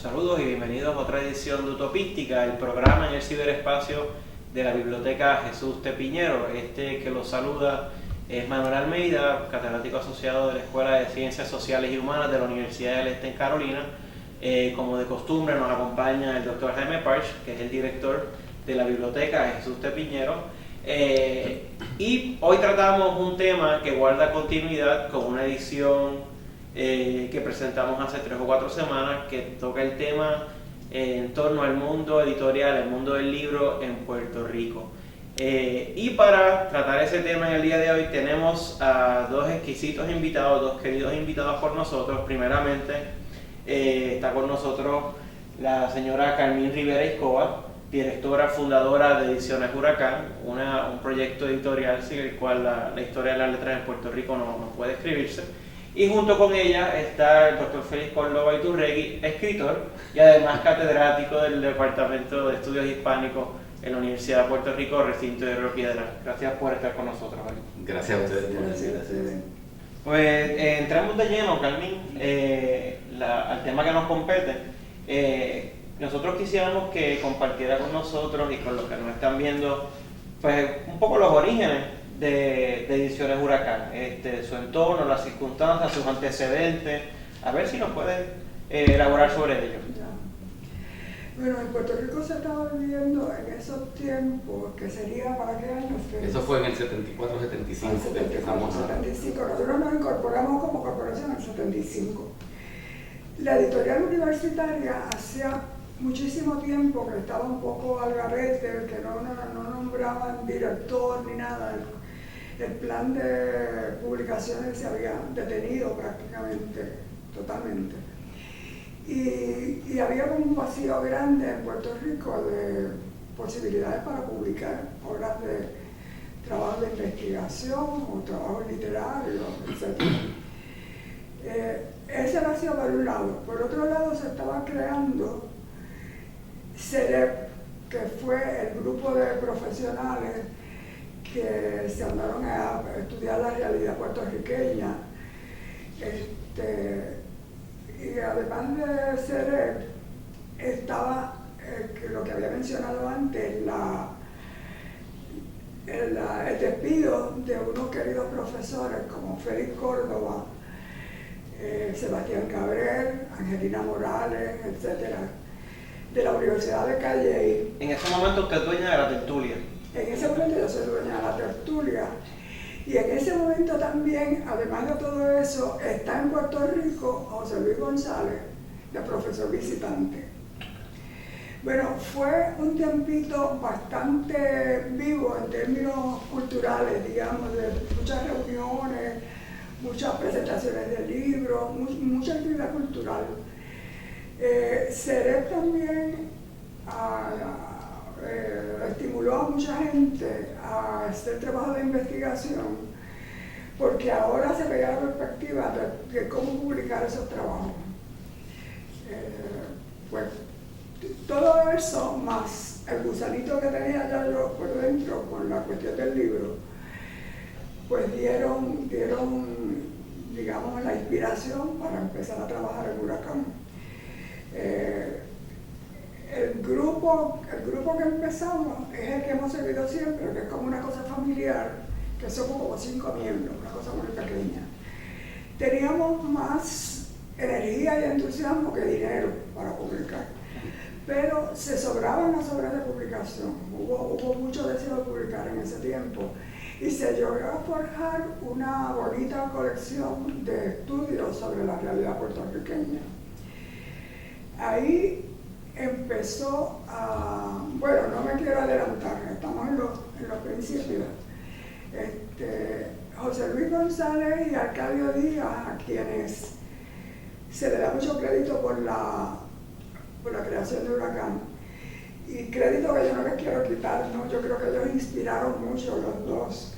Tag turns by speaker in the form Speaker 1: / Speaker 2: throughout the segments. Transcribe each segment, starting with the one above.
Speaker 1: Saludos y bienvenidos a otra edición de Utopística, el programa en el ciberespacio de la Biblioteca Jesús T. Piñero. Este que los saluda es Manuel Almeida, catedrático asociado de la Escuela de Ciencias Sociales y Humanas de la Universidad del Este en Carolina. Como de costumbre nos acompaña el doctor Jaime Parch, que es el director de la Biblioteca Jesús T. Piñero. Y hoy tratamos un tema que guarda continuidad con una edición que presentamos hace 3 o 4 semanas, que toca el tema en torno al mundo editorial, el mundo del libro en Puerto Rico. Y para tratar ese tema en el día de hoy tenemos a dos exquisitos invitados, dos queridos invitados por nosotros. Primeramente está con nosotros la señora Carmín Rivera Escobar, directora fundadora de Ediciones Huracán, un proyecto editorial sin el cual la historia de las letras en Puerto Rico no puede escribirse. Y junto con ella está el doctor Félix Córdoba Iturregui, escritor y además catedrático del Departamento de Estudios Hispánicos en la Universidad de Puerto Rico, recinto de Río Piedras. Gracias por estar con nosotros hoy.
Speaker 2: Gracias a ustedes.
Speaker 1: Gracias. Pues entramos de lleno, Carmín, al tema que nos compete. Nosotros quisiéramos que compartiera con nosotros y con los que nos están viendo, pues un poco los orígenes de Ediciones Huracán, su entorno, las circunstancias, sus antecedentes, a ver si nos pueden elaborar sobre ello.
Speaker 3: Bueno, en Puerto Rico se estaba viviendo en esos tiempos, que sería ¿para qué año fue?
Speaker 2: Eso fue en el 74-75 que empezamos.
Speaker 3: 75, nosotros nos incorporamos como corporación en el 75. La editorial universitaria hacía muchísimo tiempo que estaba un poco al garete, que no nombraban director ni nada. El plan de publicaciones se había detenido prácticamente, totalmente. Y había como un vacío grande en Puerto Rico de posibilidades para publicar obras de trabajo de investigación o trabajo literario, etc. Ese vacío por un lado. Por otro lado se estaba creando CEREP, que fue el grupo de profesionales que se andaron a estudiar la realidad puertorriqueña. Y además de CEREP, estaba lo que había mencionado antes, el despido de unos queridos profesores como Félix Córdoba, Sebastián Cabrera, Angelina Morales, etcétera, de la Universidad de Calle.
Speaker 1: En ese momento usted es dueña de la tertulia.
Speaker 3: En ese momento yo soy dueña de la tertulia. Y en ese momento también, además de todo eso, está en Puerto Rico José Luis González, de profesor visitante. Bueno, fue un tiempito bastante vivo en términos culturales, digamos, de muchas reuniones, muchas presentaciones de libros, mucha actividad cultural. CEREP también estimuló a mucha gente a hacer trabajo de investigación, porque ahora se veía la perspectiva de cómo publicar esos trabajos. Pues todo eso, más el gusanito que tenía ya yo por dentro con la cuestión del libro, pues dieron digamos, la inspiración para empezar a trabajar en Huracán. El grupo que empezamos es el que hemos seguido siempre, que es como una cosa familiar, que somos como 5 miembros, una cosa muy pequeña. Teníamos más energía y entusiasmo que dinero para publicar, pero se sobraban las obras de publicación. Hubo mucho deseo de publicar en ese tiempo y se logró a forjar una bonita colección de estudios sobre la realidad puertorriqueña. Ahí empezó bueno, no me quiero adelantar, estamos en los principios. José Luis González y Arcadio Díaz, a quienes se le da mucho crédito por la creación de Huracán, y crédito que yo no les quiero quitar, ¿no? Yo creo que ellos inspiraron mucho los dos,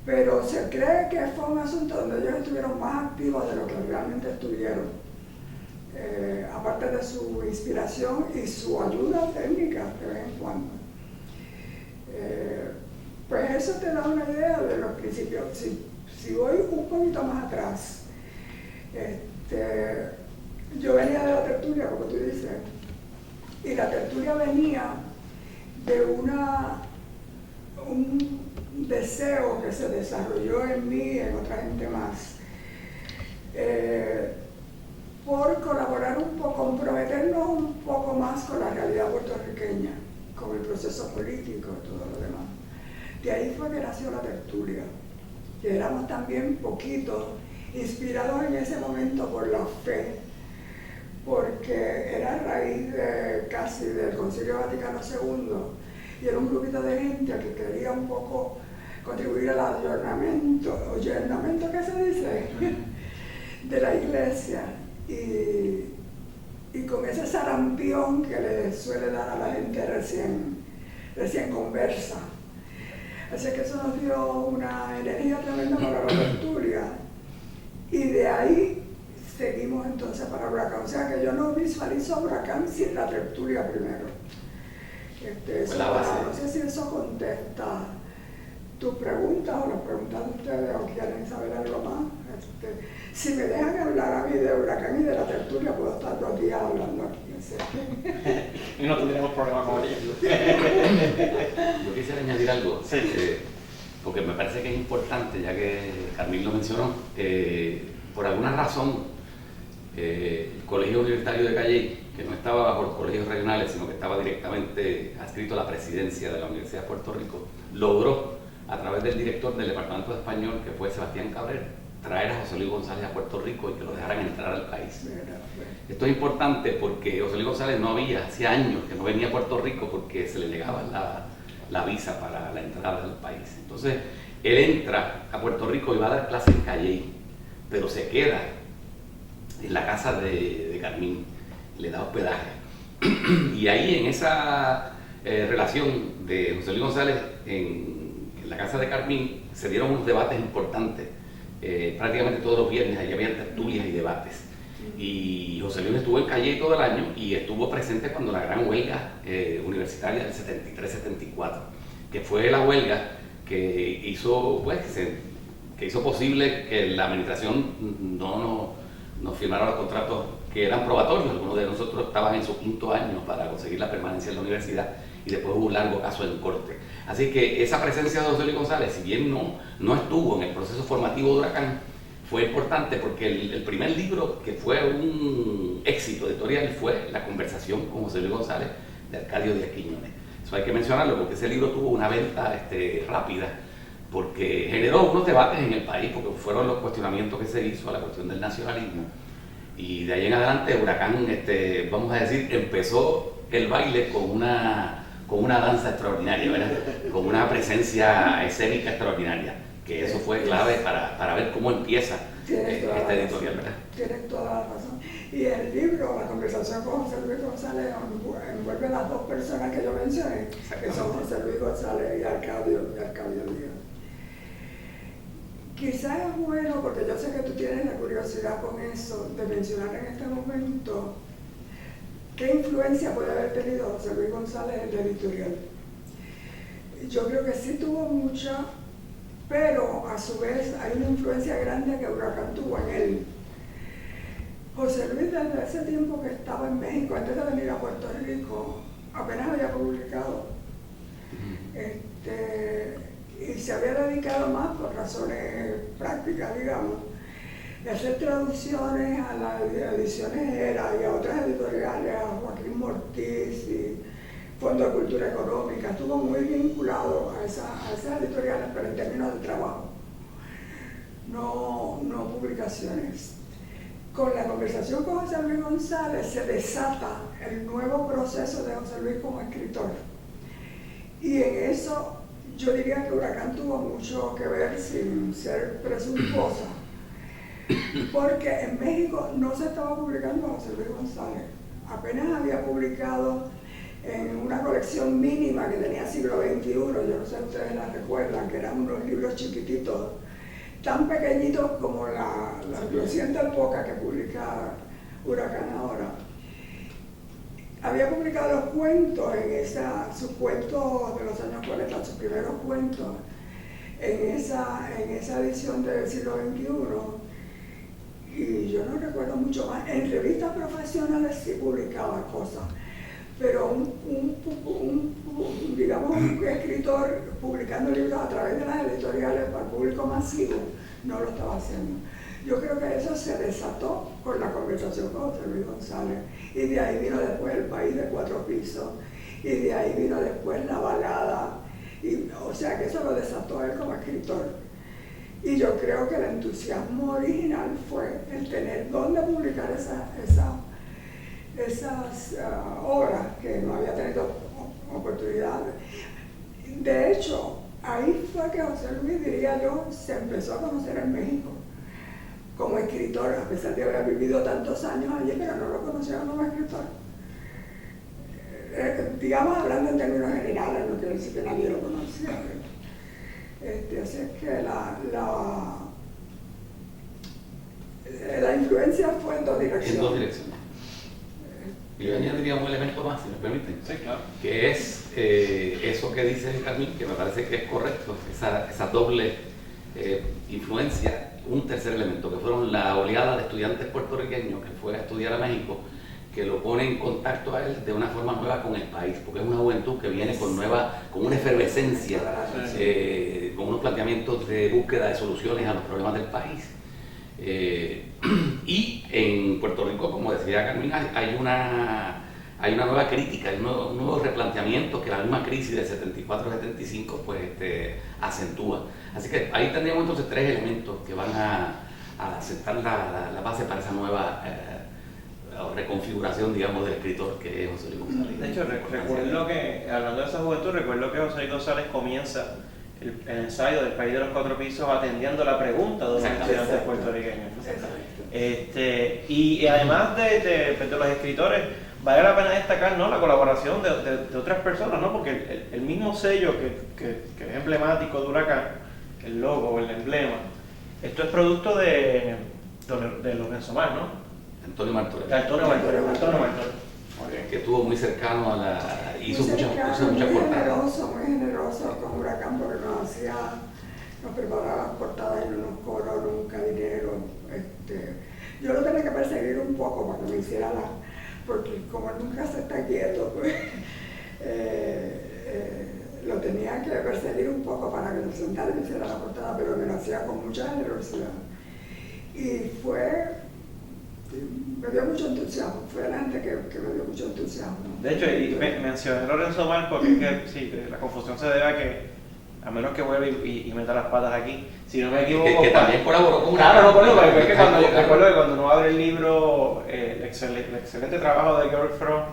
Speaker 3: pero se cree que fue un asunto donde ellos estuvieron más activos de lo que realmente estuvieron. Aparte de su inspiración y su ayuda técnica de vez en cuando. Pues eso te da una idea de los principios. Si voy un poquito más atrás, yo venía de la tertulia, como tú dices, y la tertulia venía de un deseo que se desarrolló en mí y en otra gente más, por colaborar un poco, comprometernos un poco más con la realidad puertorriqueña, con el proceso político y todo lo demás. De ahí fue que nació la tertulia, que éramos también poquitos, inspirados en ese momento por la fe, porque era a raíz casi del Concilio Vaticano II, y era un grupito de gente que quería un poco contribuir al ayornamiento ¿qué se dice? De la iglesia, y con ese sarampión que le suele dar a la gente recién conversa. Así que eso nos dio una energía tremenda para la tertulia, y de ahí seguimos entonces para Huracán. O sea que yo no visualizo Huracán sin la tertulia primero. No sé si eso contesta tus preguntas o las preguntas de ustedes, o quieren saber algo más. Si me dejan hablar a mí de Huracán y de la tertulia, puedo estar 2 días hablando aquí.
Speaker 1: Y no tendremos problema con ello.
Speaker 2: Yo quisiera añadir algo,
Speaker 1: sí.
Speaker 2: Porque me parece que es importante, ya que Carmín lo mencionó, por alguna razón el Colegio Universitario de Calley, que no estaba bajo los colegios regionales, sino que estaba directamente adscrito a la presidencia de la Universidad de Puerto Rico, logró, a través del director del Departamento de Español, que fue Sebastián Cabrera, traer a José Luis González a Puerto Rico y que lo dejaran entrar al país. Esto es importante porque José Luis González hacía años que no venía a Puerto Rico porque se le negaba la visa para la entrada al país. Entonces, él entra a Puerto Rico y va a dar clases en Calley, pero se queda en la casa de Carmín, le da hospedaje. Y ahí en esa relación de José Luis González en la casa de Carmín se dieron unos debates importantes. Prácticamente todos los viernes allí había tertulias y debates. Y José Luis estuvo en Calley todo el año y estuvo presente cuando la gran huelga universitaria del 73-74, que fue la huelga que hizo, pues, que hizo posible que la administración no firmara los contratos que eran probatorios. Algunos de nosotros estaban en su 5º año para conseguir la permanencia en la universidad y después hubo un largo caso en corte. Así que esa presencia de José Luis González, si bien no estuvo en el proceso formativo de Huracán, fue importante porque el primer libro que fue un éxito editorial fue La conversación con José Luis González, de Arcadio Díaz Quiñones. Eso hay que mencionarlo porque ese libro tuvo una venta rápida, porque generó unos debates en el país, porque fueron los cuestionamientos que se hizo a la cuestión del nacionalismo. Y de ahí en adelante Huracán, vamos a decir, empezó el baile con una danza extraordinaria, ¿verdad? Con una presencia escénica extraordinaria, que eso fue clave para ver cómo empieza esta editorial, ¿verdad?
Speaker 3: Tienes toda la razón. Y el libro, La conversación con José Luis González, envuelve a las 2 personas que yo mencioné, que son José Luis González y Arcadio Díaz. Quizás es bueno, porque yo sé que tú tienes la curiosidad con eso, de mencionar en este momento qué influencia puede haber tenido José Luis González en la editorial. Yo creo que sí tuvo mucha, pero a su vez hay una influencia grande que Huracán tuvo en él. José Luis, desde ese tiempo que estaba en México, antes de venir a Puerto Rico, apenas había publicado. Y se había dedicado más por razones prácticas, digamos, de hacer traducciones a las ediciones ERA y a otras editoriales, a Joaquín Mortiz y Fondo de Cultura Económica. Estuvo muy vinculado a esas editoriales, pero en términos de trabajo, no publicaciones. Con la conversación con José Luis González se desata el nuevo proceso de José Luis como escritor. Y en eso yo diría que Huracán tuvo mucho que ver, sin ser presuntuosa, porque en México no se estaba publicando a José Luis González. Apenas había publicado en una colección mínima que tenía siglo XXI, yo no sé si ustedes la recuerdan, que eran unos libros chiquititos, tan pequeñitos como la reciente Poca que publica Huracán ahora. Había publicado los cuentos sus cuentos de los años 40, sus primeros cuentos, en esa edición del siglo XXI. Y yo no recuerdo mucho mucho más. En revistas profesionales sí publicaba cosas, pero digamos un escritor publicando libros a través de las editoriales para el público masivo no lo estaba haciendo. Yo creo que eso se desató con la conversación con José Luis González, y de ahí vino después El País de 4 pisos, y de ahí vino después La Balada, y, o sea que eso lo desató él como escritor. Y yo creo que el entusiasmo original fue el tener dónde publicar esas obras que no había tenido oportunidad. De hecho, ahí fue que José Luis, diría yo, se empezó a conocer en México como escritor, a pesar de haber vivido tantos años allí, pero no lo conocía como escritor. Digamos, hablando en términos generales, no quiere decir que nadie lo conocía. Así es que la influencia fue en dos direcciones.
Speaker 2: En dos direcciones. Y yo añadiría un elemento más, si me permiten,
Speaker 1: Sí, claro.
Speaker 2: que es eso que dice Carmín, que me parece que es correcto, esa doble influencia. Un tercer elemento, que fueron la oleada de estudiantes puertorriqueños que fue a estudiar a México, que lo pone en contacto a él de una forma nueva con el país, porque es una juventud que viene con una efervescencia, con unos planteamientos de búsqueda de soluciones a los problemas del país. Y en Puerto Rico, como decía Carmín, hay una nueva crítica, hay nuevos replanteamientos que la misma crisis del 74-75 pues, acentúa. Así que ahí tendríamos entonces tres elementos que van a sentar la base para esa nueva reconfiguración, digamos, del escritor que es José Luis González.
Speaker 1: De hecho, recuerdo que, hablando de esa juventud, recuerdo que José Luis González comienza el ensayo del País de los 4 pisos atendiendo la pregunta de unos estudiantes puertorriqueños, ¿no? Y además de los escritores, vale la pena destacar, ¿no?, la colaboración de otras personas, ¿no? Porque el mismo sello que es emblemático de Huracán, el logo, el emblema, esto es producto de Lorenzo Mar, ¿no?
Speaker 2: Antonio Martorell.
Speaker 1: Antonio Martorell.
Speaker 2: Que estuvo muy cercano hizo muchas
Speaker 3: muy
Speaker 2: portadas.
Speaker 3: Muy generoso con Huracán, porque nos preparaba las portadas y no nos cobró nunca dinero. Yo lo tenía que perseguir un poco para que me hiciera porque como nunca se está quieto, pues lo tenía que perseguir un poco para que se sentara y me hiciera la portada, pero me lo hacía con mucha generosidad. Y me dio mucho entusiasmo, fue la gente que me dio mucho entusiasmo.
Speaker 1: De hecho, y mencioné Lorenzo Mar porque es que sí, la confusión se debe a que, a menos que vuelva y meta las patas aquí, si no me equivoco.
Speaker 2: Que también colaboró con
Speaker 1: Claro, no, pero es que recuerdo que cuando uno abre el libro, el excelente trabajo de George Fromm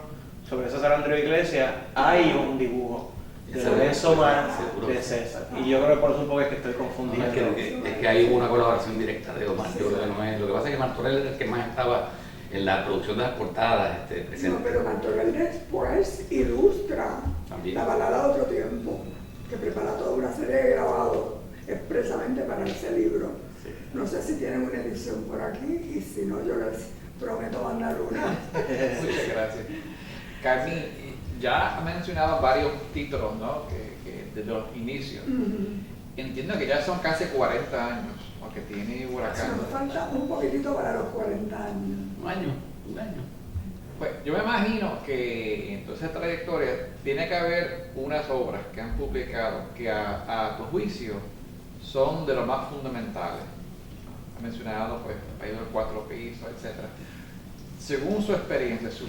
Speaker 1: sobre César Andreu Iglesias, hay un dibujo de Lorenzo Mar de César. Y yo creo que por eso un poco es que estoy confundido.
Speaker 2: Es que hay una colaboración directa de Omar. Yo creo que no es. Lo que pasa es que Martorell es el que más estaba en la producción de las portadas presente.
Speaker 3: No, pero Martorell después ilustra
Speaker 2: también
Speaker 3: La Balada de Otro Tiempo, que prepara toda una serie de grabados expresamente para ese libro.
Speaker 2: Sí.
Speaker 3: No sé si tienen una edición por aquí, y si no, yo les prometo mandar una.
Speaker 4: Muchas gracias. Carmín, ya ha mencionado varios títulos, ¿no?, que desde los inicios. Entiendo que ya son casi 40 años, aunque tiene Huracán.
Speaker 3: Nos falta un poquitito para los 40 años.
Speaker 2: Un año.
Speaker 4: Pues yo me imagino que en toda esa trayectoria tiene que haber unas obras que han publicado que a tu juicio son de los más fundamentales. Ha mencionado pues El País de los 4 pisos, etc. Según su experiencia, su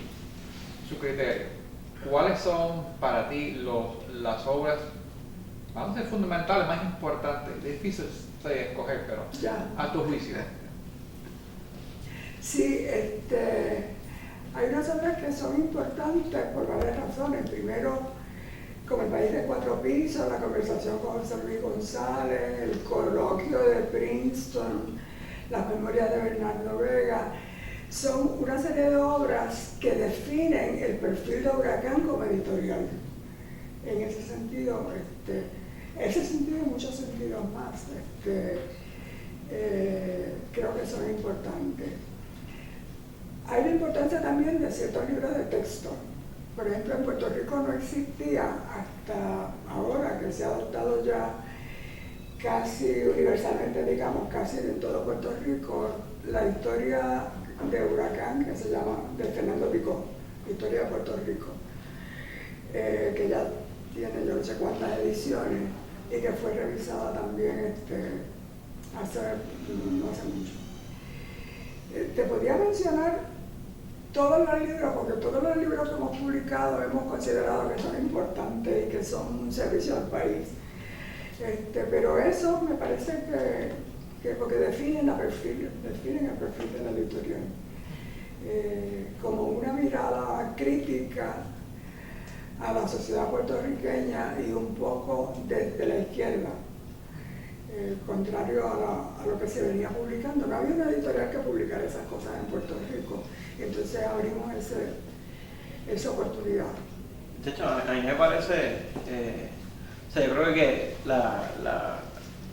Speaker 4: criterio, ¿cuáles son para ti las obras, vamos a ser fundamentales, más importantes? Difícil de escoger, pero
Speaker 3: Ya.
Speaker 4: a tu juicio.
Speaker 3: Sí, hay unas obras que son importantes por varias razones. Primero, como El País de 4 pisos, la conversación con José Luis González, el coloquio de Princeton, las memorias de Bernardo Vega. Son una serie de obras que definen el perfil de Huracán como editorial. En ese sentido, y muchos sentidos más, creo que son importantes. Hay la importancia también de ciertos libros de texto. Por ejemplo, en Puerto Rico no existía hasta ahora, que se ha adoptado ya casi universalmente, digamos, casi en todo Puerto Rico, la historia de Huracán, que se llama, de Fernando Picó, Historia de Puerto Rico, que ya tiene yo no sé cuántas ediciones y que fue revisada también no hace mucho. Te podía mencionar todos los libros, porque todos los libros que hemos publicado hemos considerado que son importantes y que son un servicio al país. Pero eso me parece que porque definen el perfil de la editorial. Como una mirada crítica a la sociedad puertorriqueña y un poco desde la izquierda, contrario a lo que se venía publicando. No había una editorial que publicara esas cosas en Puerto Rico, entonces abrimos esa oportunidad.
Speaker 1: De hecho, a mí me parece, o sea, yo creo que la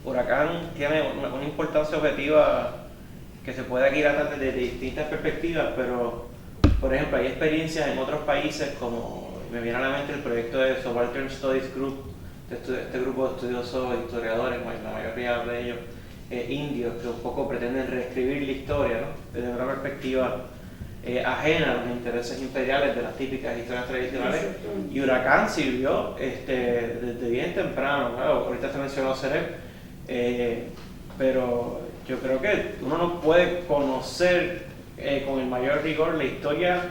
Speaker 1: Huracán tiene una importancia objetiva que se puede aquí tratar desde distintas perspectivas, pero por ejemplo hay experiencias en otros países, como me viene a la mente el proyecto de Subaltern Studies Group, este grupo de estudiosos historiadores, la mayoría de ellos indios, que un poco pretenden reescribir la historia, ¿no?, desde una perspectiva ajena a los intereses imperiales de las típicas historias tradicionales. Y Huracán sirvió desde bien temprano, claro, ahorita se mencionó Cerep, pero yo creo que uno no puede conocer con el mayor rigor la historia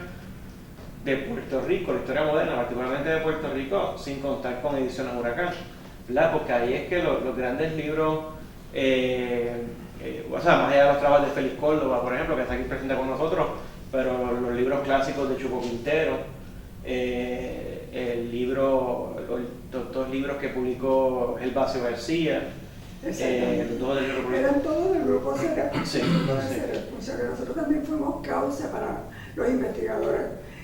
Speaker 1: de Puerto Rico, la historia moderna, particularmente de Puerto Rico, sin contar con Ediciones Huracán, ¿verdad? Porque ahí es que los grandes libros, o sea, más allá de los trabajos de Félix Córdoba, por ejemplo, que está aquí presente con nosotros, pero los libros clásicos de Chupo Quintero, los dos libros que publicó Elbacio García,
Speaker 3: eran todos del grupo Cerep.
Speaker 1: Sí,
Speaker 3: O sea que nosotros también fuimos causa para los investigadores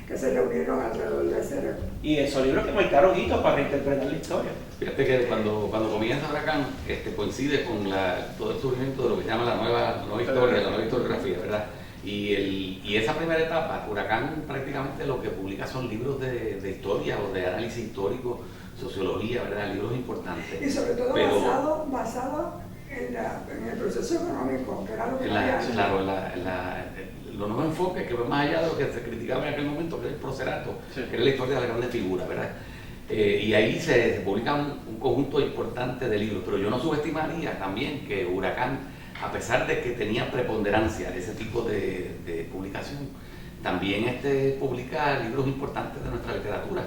Speaker 3: que se reunieron alrededor de Cerep.
Speaker 1: Y esos libros que marcaron hitos para reinterpretar la historia.
Speaker 2: Fíjate que cuando comienza Huracán coincide con todo el surgimiento de lo que se llama la nueva historia, la nueva historiografía, ¿verdad? Y esa primera etapa, Huracán prácticamente lo que publica son libros de historia o de análisis histórico, sociología, ¿verdad? Libros importantes.
Speaker 3: Y sobre todo basado en el proceso económico, que era lo que
Speaker 2: claro, los nuevos enfoques que van más allá de lo que se criticaba en aquel momento, que era el procerato, sí, que era la historia de las grandes figuras, ¿verdad? Y ahí se publica un conjunto importante de libros, pero yo no subestimaría también que Huracán, a pesar de que tenía preponderancia ese tipo de publicación, también publica libros importantes de nuestra literatura,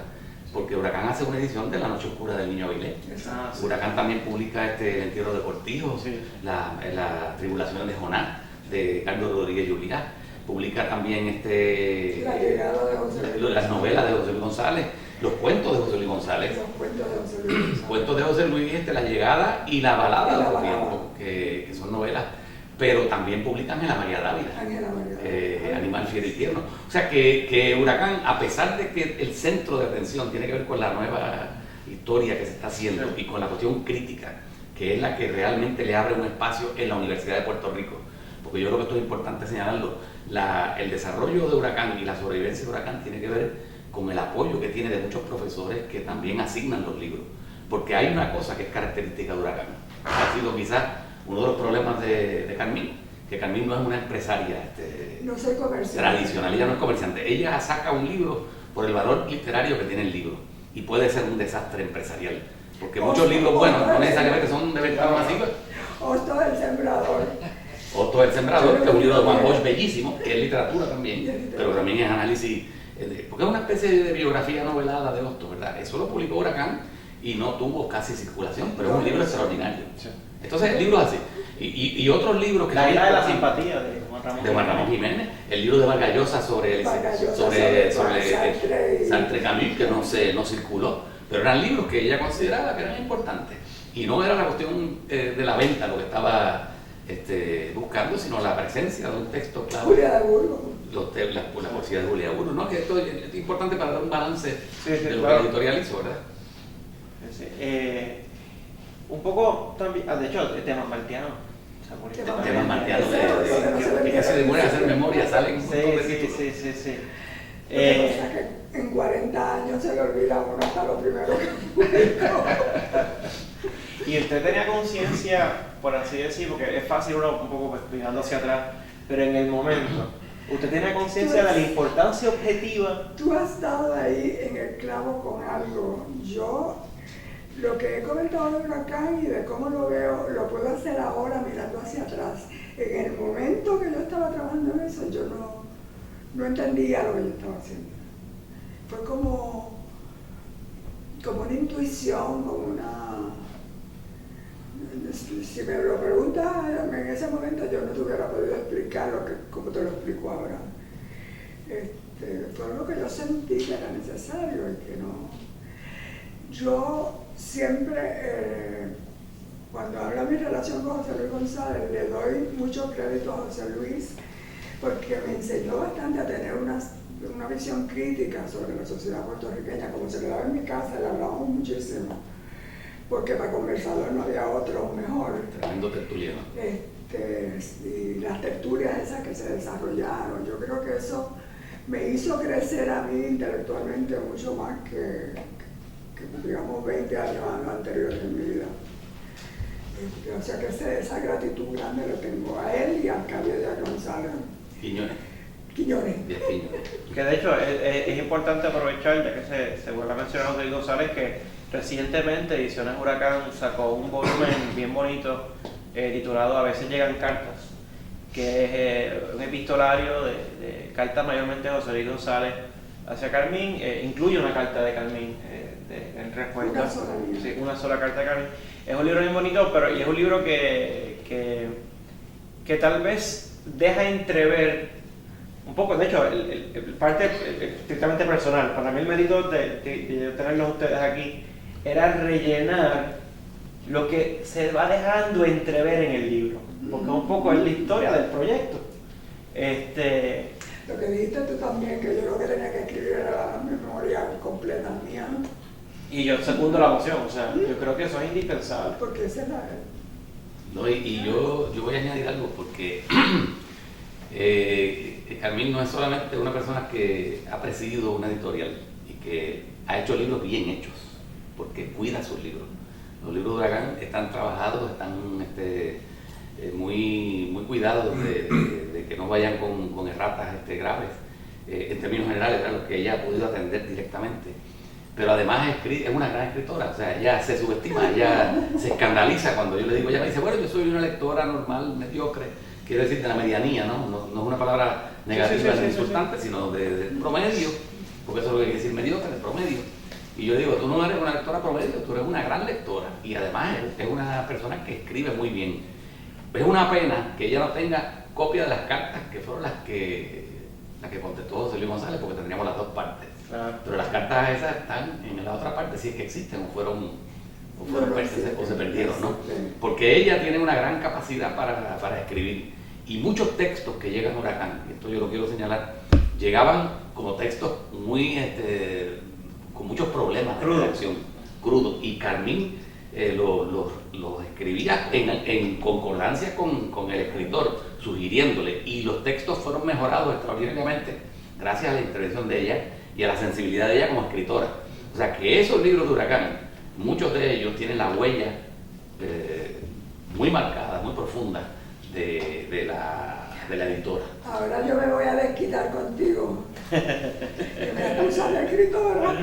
Speaker 2: porque Huracán hace una edición de La Noche Oscura del Niño Avilés. Sí. Huracán también publica El Entierro de Cortijo, sí, las Tribulaciones de Jonás, de Carlos Rodríguez Juliá. Publica también
Speaker 3: La Llegada de José Luis.
Speaker 2: Las novelas de José Luis González, los cuentos de José Luis González.
Speaker 3: Los cuentos de José Luis González.
Speaker 2: Cuentos de José Luis, La Llegada y La Balada de los Tiempos, que son novelas, pero también publican Ángela María Dávila, Animal Fiero y Tierno. O sea que Huracán, a pesar de que el centro de atención tiene que ver con la nueva historia que se está haciendo, sí, y con la cuestión crítica, que es la que realmente le abre un espacio en la Universidad de Puerto Rico, porque yo creo que esto es importante señalarlo. El desarrollo de Huracán y la sobrevivencia de Huracán tiene que ver con el apoyo que tiene de muchos profesores que también asignan los libros, porque hay una cosa que es característica de Huracán, ha sido quizás uno de los problemas de Carmín, que Carmín no es una empresaria
Speaker 3: no soy
Speaker 2: tradicional, ella no es comerciante, ella saca un libro por el valor literario que tiene el libro y puede ser un desastre empresarial, porque muchos libros buenos no necesariamente son de venta masiva.
Speaker 3: Otto el Sembrador.
Speaker 2: Otto el Sembrador, que es un libro de Juan Bosch bellísimo, que es literatura también, pero también es análisis, porque es una especie de biografía novelada de Otto, ¿verdad? Eso lo publicó Huracán y no tuvo casi circulación, pero es un libro extraordinario. Sí. Entonces, libros así. Y otros libros que...
Speaker 1: La Isla de la Simpatía de
Speaker 2: Juan Ramón Jiménez, el libro de Vargas Llosa sobre Sartre Camus, que no circuló, pero eran libros que ella consideraba que eran importantes. Y no era la cuestión de la venta lo que estaba buscando, sino la presencia de un texto claro.
Speaker 3: Julia de Burgos.
Speaker 2: La poesía de Julia de Burgos, ¿no? Que esto es importante para dar un balance de lo que la editorial hizo, ¿verdad?
Speaker 1: Sí. Un poco también, de hecho, temas martianos.
Speaker 2: Temas martianos que se demuestran a hacer memoria, salen un montón de títulos.
Speaker 1: Sí.
Speaker 3: O sea que en 40 años se le olvida uno hasta lo primero que publicó.
Speaker 1: Y usted tenía conciencia, por así decir, porque es fácil uno un poco mirando hacia atrás, pero en el momento, ¿usted tiene conciencia de la importancia objetiva?
Speaker 3: Tú has dado ahí en el clavo con algo. Yo, lo que he comentado de Huracán y de cómo lo veo, lo puedo hacer ahora mirando hacia atrás. En el momento que yo estaba trabajando en eso, yo no entendía lo que yo estaba haciendo. Fue como una intuición, como una... Si me lo preguntas en ese momento, yo no te hubiera podido explicar como te lo explico ahora. Fue algo que yo sentí que era necesario y que no... Yo siempre, cuando hablo de mi relación con José Luis González, le doy mucho crédito a José Luis porque me enseñó bastante a tener una visión crítica sobre la sociedad puertorriqueña, como se le daba en mi casa, le hablamos muchísimo, porque para conversador no había otro mejor.
Speaker 2: Tremendo tertuliano.
Speaker 3: Y las tertulias esas que se desarrollaron, yo creo que eso me hizo crecer a mí intelectualmente mucho más que digamos 20 años anteriores en mi vida. O sea que esa gratitud grande la tengo a él y a Arcadio González.
Speaker 2: Quiñones.
Speaker 3: Quiñones.
Speaker 2: De Quiñones.
Speaker 1: Que de hecho es importante aprovechar, ya que se vuelve a mencionar José Luis González, que recientemente Ediciones Huracán sacó un volumen bien bonito titulado A veces llegan cartas, que es un epistolario de cartas mayormente de José Luis González hacia Carmín, incluye una carta de Carmín en respuesta. Una sola carta de Carmín. Es un libro bien bonito, y es un libro que tal vez deja entrever un poco, de hecho, parte estrictamente personal. Para mí el mérito de tenerlos ustedes aquí era rellenar lo que se va dejando entrever en el libro, porque un poco es la historia del proyecto.
Speaker 3: Lo que dijiste tú también, que yo lo que tenía que escribir era la memoria completa mía.
Speaker 1: Y yo segundo la moción, o sea, yo creo que eso es indispensable.
Speaker 3: Porque esa es la...
Speaker 2: No, y yo voy a añadir algo, porque Carmín no es solamente una persona que ha presidido una editorial y que ha hecho libros bien hechos, porque cuida sus libros. Los libros de Huracán están trabajados, están muy cuidados de que no vayan con erratas graves, en términos generales, a los que ella ha podido atender directamente. Pero además es una gran escritora, o sea, ella se subestima, ella se escandaliza cuando yo le digo, ella me dice, bueno, yo soy una lectora normal, mediocre, quiero decir de la medianía, no es una palabra negativa ni insultante, sino de promedio, porque eso es lo que quiere decir mediocre, de promedio. Y yo digo, tú no eres una lectora promedio, tú eres una gran lectora, y además es una persona que escribe muy bien. Es una pena que ella no tenga copia de las cartas que fueron las que contestó José Luis González, porque tendríamos las dos partes.
Speaker 1: Claro.
Speaker 2: Pero las cartas esas están en la otra parte, si es que existen o fueron o se perdieron, ¿no? Porque ella tiene una gran capacidad para escribir. Y muchos textos que llegan a Huracán, y esto yo lo quiero señalar, llegaban como textos muy con muchos problemas de redacción, crudos. Y Carmín los escribía en concordancia con el escritor, sugiriéndole. Y los textos fueron mejorados extraordinariamente gracias a la intervención de ella y a la sensibilidad de ella como escritora. O sea que esos libros de Huracán, muchos de ellos tienen la huella muy marcada, muy profunda de la editora.
Speaker 3: Ahora yo me voy a desquitar contigo. Que me acusan de escritora.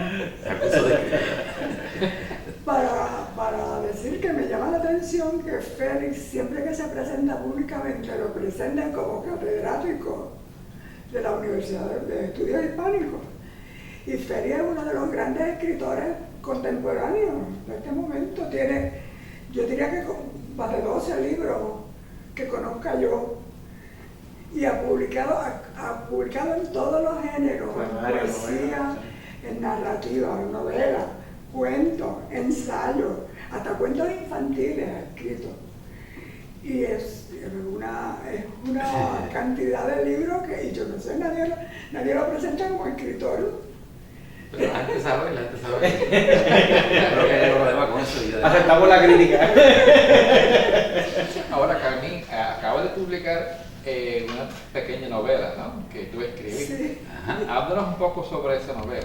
Speaker 3: Para decir que me llama la atención que Félix, siempre que se presenta públicamente, lo presenta como catedrático de la Universidad de Estudios Hispánicos. Y Félix es uno de los grandes escritores contemporáneos de este momento. Tiene, yo diría que más de 12 libros que conozca yo. Y ha publicado en todos los géneros, en poesía, en narrativa, en novela, cuentos, ensayos, hasta cuentos infantiles ha escrito. Y es una cantidad de libros que, y yo no sé, nadie lo presenta como escritor.
Speaker 2: Pero la gente sabe. Creo que hay problema con eso.
Speaker 1: Aceptamos la crítica.
Speaker 4: Ahora, Carmín, acaba de publicar una pequeña novela, ¿no?, que tú escribiste.
Speaker 3: Sí.
Speaker 4: Háblanos un poco sobre esa novela.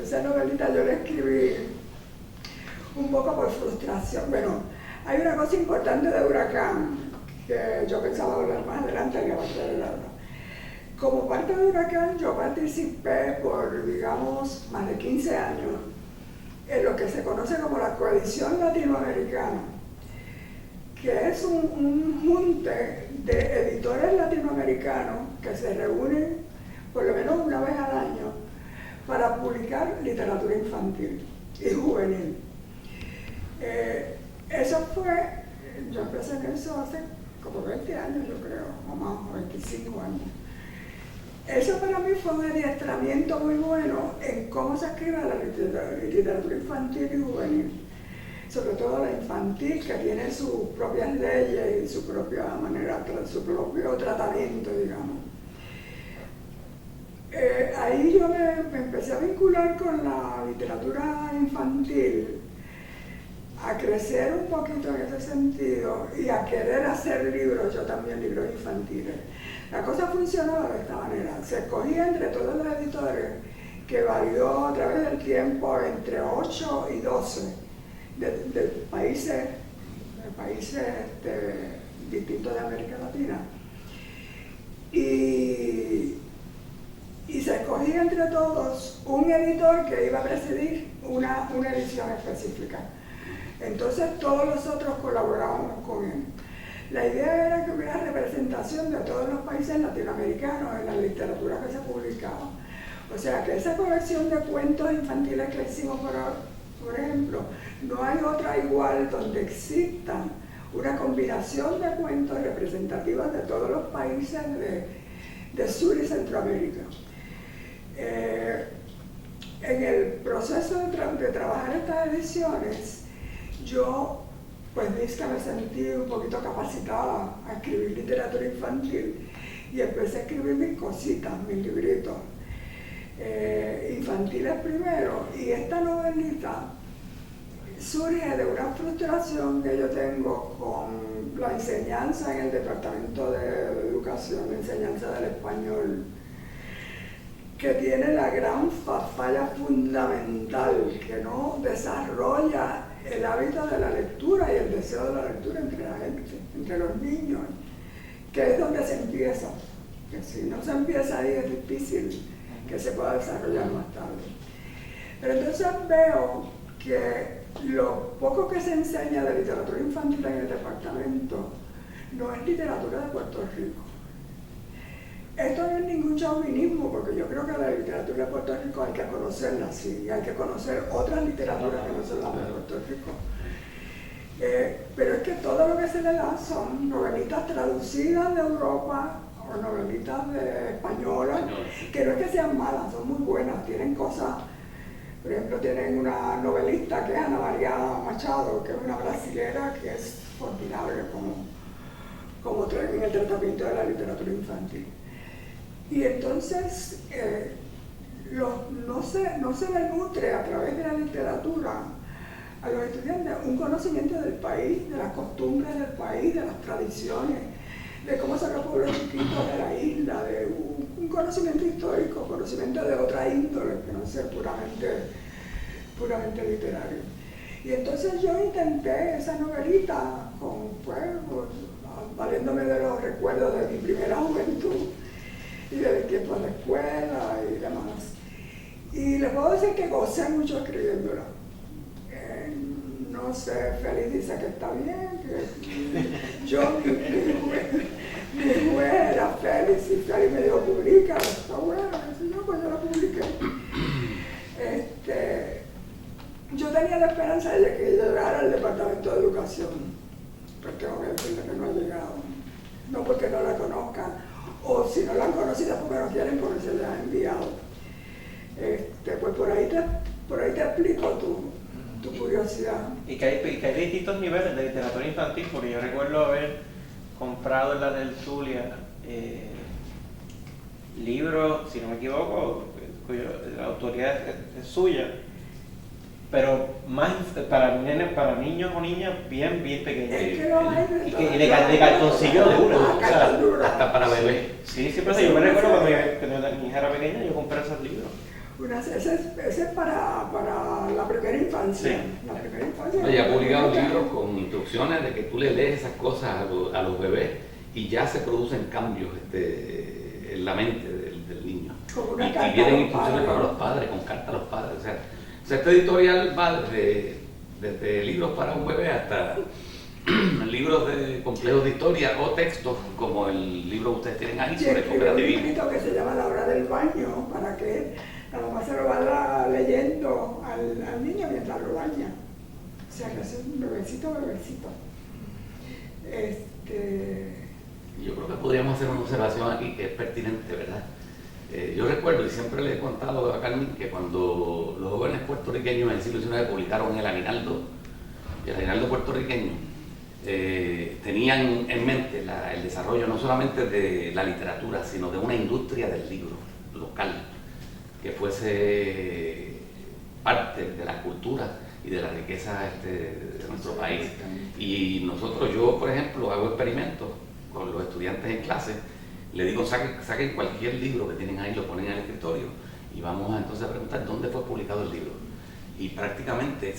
Speaker 3: Esa novelita yo la escribí un poco por frustración. Bueno, hay una cosa importante de Huracán que yo pensaba hablar más adelante en la parte del alma. Como parte de Huracán, yo participé por, digamos, más de 15 años en lo que se conoce como la Coalición Latinoamericana, que es un junte de editores latinoamericanos que se reúnen por lo menos una vez al año para publicar literatura infantil y juvenil. Eso fue, yo empecé en eso hace como 20 años, yo creo, o más, o 25 años. Eso para mí fue un adiestramiento muy bueno en cómo se escribe la literatura infantil y juvenil. Sobre todo la infantil, que tiene sus propias leyes y su propia manera, su propio tratamiento, digamos. Ahí yo me empecé a vincular con la literatura infantil, a crecer un poquito en ese sentido y a querer hacer libros, yo también libros infantiles. La cosa funcionaba de esta manera: se escogía entre todos los editores, que varió a través del tiempo entre 8 y 12 de países distintos de América Latina. Y se escogía entre todos un editor que iba a presidir una edición específica. Entonces todos los otros colaborábamos con él. La idea era que hubiera representación de todos los países latinoamericanos en la literatura que se publicaba. O sea, que esa colección de cuentos infantiles que hicimos, por ejemplo, no hay otra igual donde exista una combinación de cuentos representativos de todos los países de Sur y Centroamérica. En el proceso de trabajar estas ediciones, yo pues me sentí un poquito capacitada a escribir literatura infantil y empecé a escribir mis cositas, mis libritos infantiles primero, y esta novelita surge de una frustración que yo tengo con la enseñanza en el Departamento de Educación, la enseñanza del español, que tiene la gran falla fundamental, que no desarrolla el hábito de la lectura y el deseo de la lectura entre la gente, entre los niños, que es donde se empieza. Que si no se empieza ahí es difícil que se pueda desarrollar más tarde. Pero entonces veo que lo poco que se enseña de literatura infantil en el departamento no es literatura de Puerto Rico. Esto no es ningún chauvinismo, porque yo creo que la literatura de Puerto Rico hay que conocerla, sí, y hay que conocer otras literaturas que no son las de Puerto Rico. Pero es que todo lo que se le da son novelitas traducidas de Europa o novelitas españolas, que no es que sean malas, son muy buenas, tienen cosas. Por ejemplo, tienen una novelista que es Ana María Machado, que es una brasilera que es formidable como en el tratamiento de la literatura infantil. Y entonces no se le nutre a través de la literatura a los estudiantes un conocimiento del país, de las costumbres del país, de las tradiciones, de cómo son los pueblos chiquitos de la isla, de un conocimiento histórico, conocimiento de otra índole, que no sea puramente literario. Y entonces yo intenté esa novelita valiéndome de los recuerdos de mi primera juventud y del tiempo de la escuela y demás. Y les puedo decir que gocé mucho escribiéndola. No sé, Félix dice que está bien, que yo, mi juez era Félix, y Félix me dijo, publica, está bueno, y yo, pues yo la publiqué. Yo tenía la esperanza de que llegara al Departamento de Educación, pero tengo que decirle que no ha llegado. No porque no la conozcan, o si no la han conocido porque no quieren, porque se les ha enviado. Pues por ahí te explico tu curiosidad.
Speaker 1: Y que hay distintos niveles de literatura infantil, porque yo recuerdo haber comprado en la tertulia libros, si no me equivoco, la autoría es suya, pero más para niños o niñas bien pequeños.
Speaker 3: Es que no hay
Speaker 1: y de cartoncillo de uno, o sea,
Speaker 2: hasta para bebés.
Speaker 1: Sí, siempre yo me recuerdo cuando mi hija era pequeña, yo compré esos libros.
Speaker 3: Ese es para la primera infancia.
Speaker 1: Sí.
Speaker 3: La primera infancia.
Speaker 2: Ella ha publicado libros con instrucciones de que tú le lees esas cosas a los bebés y ya se producen cambios en la mente del niño. Y vienen instrucciones para los padres, con carta a los padres. O sea, este editorial va desde libros para un bebé hasta libros complejos de historia o textos como el libro que ustedes tienen ahí sobre cooperativismo.
Speaker 3: Un librito que se llama La hora del baño, para que la mamá se lo vaya leyendo al niño mientras lo baña. O sea, que es un bebecito.
Speaker 2: Yo creo que podríamos hacer una observación aquí que es pertinente, ¿verdad? Yo recuerdo, y siempre le he contado a Carmen, que cuando los jóvenes puertorriqueños en el siglo XIX publicaron el aguinaldo puertorriqueño, tenían en mente el desarrollo no solamente de la literatura, sino de una industria del libro local, que fuese parte de la cultura y de la riqueza de nuestro país. Y yo por ejemplo, hago experimentos con los estudiantes en clase, le digo, saquen cualquier libro que tienen ahí, lo ponen en el escritorio y vamos entonces a preguntar dónde fue publicado el libro. Y prácticamente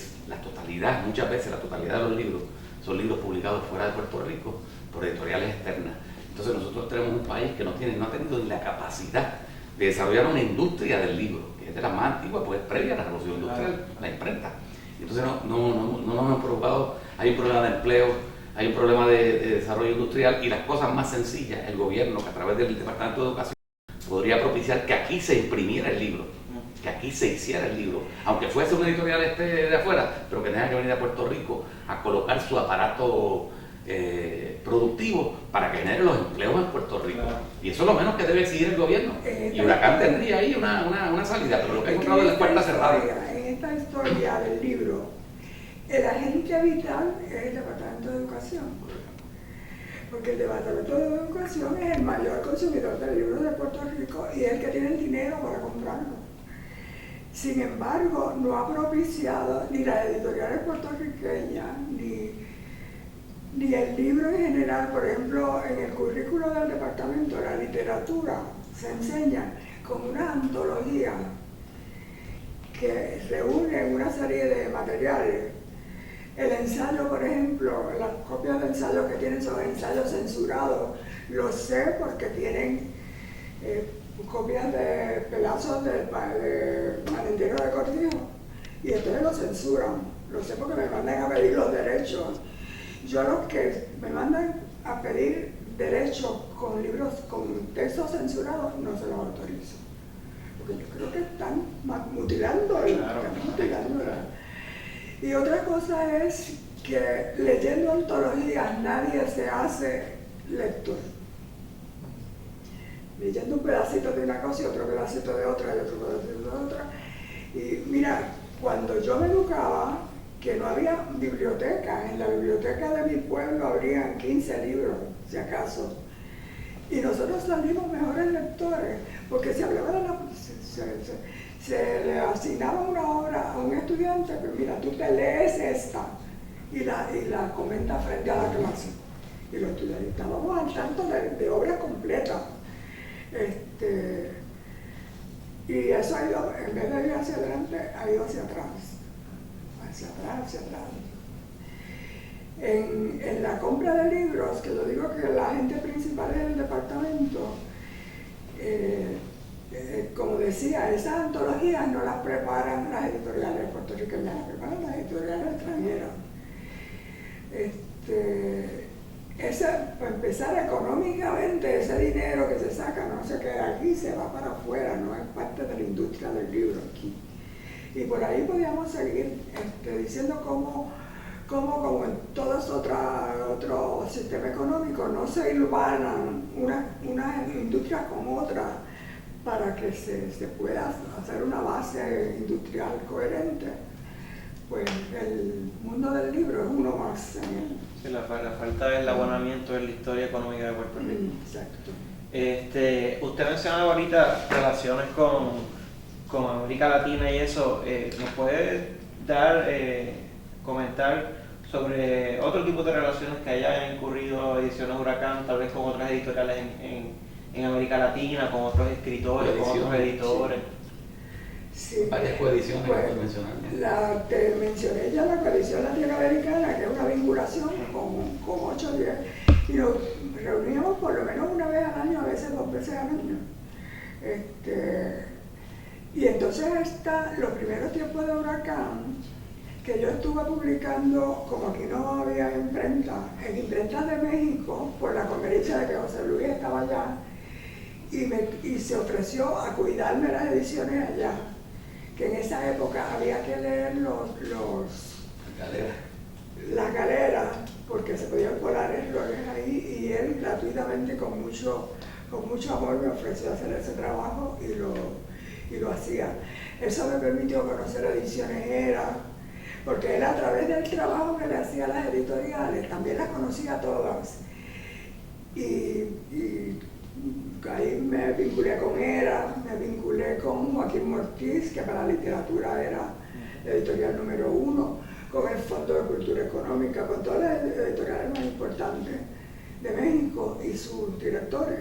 Speaker 2: muchas veces la totalidad de los libros son libros publicados fuera de Puerto Rico por editoriales externas. Entonces nosotros tenemos un país que no ha tenido ni la capacidad de desarrollar una industria del libro, que es de las más antiguas, pues previa a la revolución industrial, la imprenta. Entonces no nos hemos preocupado, hay un problema de empleo, hay un problema de desarrollo industrial y las cosas más sencillas, el gobierno, que a través del Departamento de Educación, podría propiciar que aquí se imprimiera el libro, que aquí se hiciera el libro, aunque fuese una editorial de afuera, pero que tenga que venir a Puerto Rico a colocar su aparato productivo para que genere los empleos en Puerto Rico. Claro. Y eso es lo menos que debe exigir el gobierno. Y Huracán tendría ahí una salida, pero lo que he encontrado es la puerta cerrada.
Speaker 3: En esta historia del libro, el agente vital es el Departamento de Educación. Porque el Departamento de Educación es el mayor consumidor de libros de Puerto Rico y es el que tiene el dinero para comprarlo. Sin embargo, no ha propiciado ni las editoriales puertorriqueñas, ni el libro en general. Por ejemplo, en el currículo del departamento, la literatura se enseña como una antología que reúne una serie de materiales. El ensayo, por ejemplo, las copias de ensayos que tienen son ensayos censurados. Lo sé porque tienen copias de pedazos de Valentino de Cortijo y entonces lo censuran. Lo sé porque me mandan a pedir los derechos. Yo los que me mandan a pedir derechos con libros, con textos censurados, no se los autorizo. Porque yo creo que están mutilando. Y otra cosa es que leyendo antologías nadie se hace lector. Leyendo un pedacito de una cosa y otro pedacito de otra y otro pedacito de otra. Y mira, cuando yo me educaba, que no había biblioteca, en la biblioteca de mi pueblo habrían 15 libros, si acaso. Y nosotros salimos mejores lectores, porque se hablaba de se le asignaba una obra a un estudiante, pero mira, tú te lees esta y la comentas frente a la clase. Y los estudiantes estábamos al tanto de obras completas. Y eso ha ido, en vez de ir hacia adelante, ha ido hacia atrás. Hacia atrás. En la compra de libros, que yo digo que la agente principal es el departamento, como decía, esas antologías no las preparan las editoriales puertorriqueñas, las preparan las editoriales extranjeras. Para empezar, económicamente, ese dinero que se saca no se queda aquí, se va para afuera, no es parte de la industria del libro aquí. Y por ahí podríamos seguir diciendo cómo como en todos otro sistema económico, no se hilvanan una industria con otra para que se pueda hacer una base industrial coherente. Pues el mundo del libro es uno más en él.
Speaker 1: Sí, la falta del abonamiento en la historia económica de Puerto Rico.
Speaker 3: Exacto.
Speaker 1: Usted mencionaba ahorita relaciones con América Latina y eso. ¿Nos puede comentar sobre otro tipo de relaciones que hayan incurrido Ediciones Huracán, tal vez con otras editoriales en América Latina, con otros escritores, con otros editores?
Speaker 3: Sí.
Speaker 2: Varias coediciones que
Speaker 3: Pues,
Speaker 2: puedes mencionar.
Speaker 3: te mencioné ya la coalición latinoamericana, que es una vinculación con 8 o 10, y nos reuníamos por lo menos una vez al año, a veces 2 veces al año. Y entonces los primeros tiempos de Huracán, que yo estuve publicando, como aquí no había imprenta, en Imprentas de México, por la conveniencia de que José Luis estaba allá, y se ofreció a cuidarme las ediciones allá, que en esa época había que leer las galeras, porque se podían colar errores ahí, y él gratuitamente, con mucho amor, me ofreció hacer ese trabajo y lo hacía. Eso me permitió conocer Ediciones Era, porque él, a través del trabajo que le hacía a las editoriales, también las conocía todas. Y ahí me vinculé con Era, me vinculé con Joaquín Mortiz, que para la literatura era la editorial número 1, con el Fondo de Cultura Económica, con todas las editoriales más importantes de México y sus directores.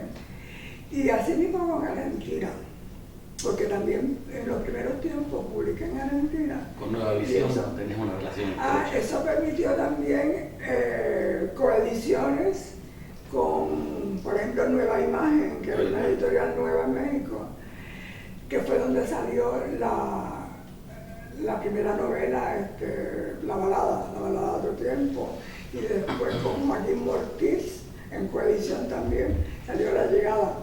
Speaker 3: Y así mismo con Argentina, porque también en los primeros tiempos publiqué en Argentina.
Speaker 2: Con Nueva Visión tenés una relación.
Speaker 3: Eso permitió también coediciones con, por ejemplo, Nueva Imagen, que es una editorial nueva en México, que fue donde salió la primera novela, La balada de otro tiempo, y después con Joaquín Mortiz, en coedición también, salió La llegada,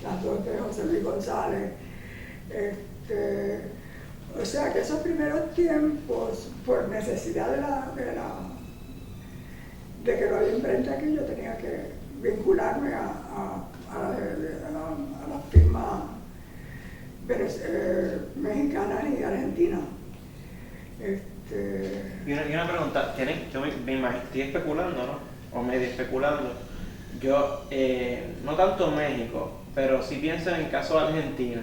Speaker 3: las dos de José Luis González. O sea que esos primeros tiempos, por necesidad de que no había imprenta aquí, yo tenía que vincularme a las firmas mexicanas y argentinas.
Speaker 1: Y una pregunta, yo me imagino, estoy especulando, ¿no? O medio especulando. Yo, no tanto México, pero sí pienso en el caso de Argentina,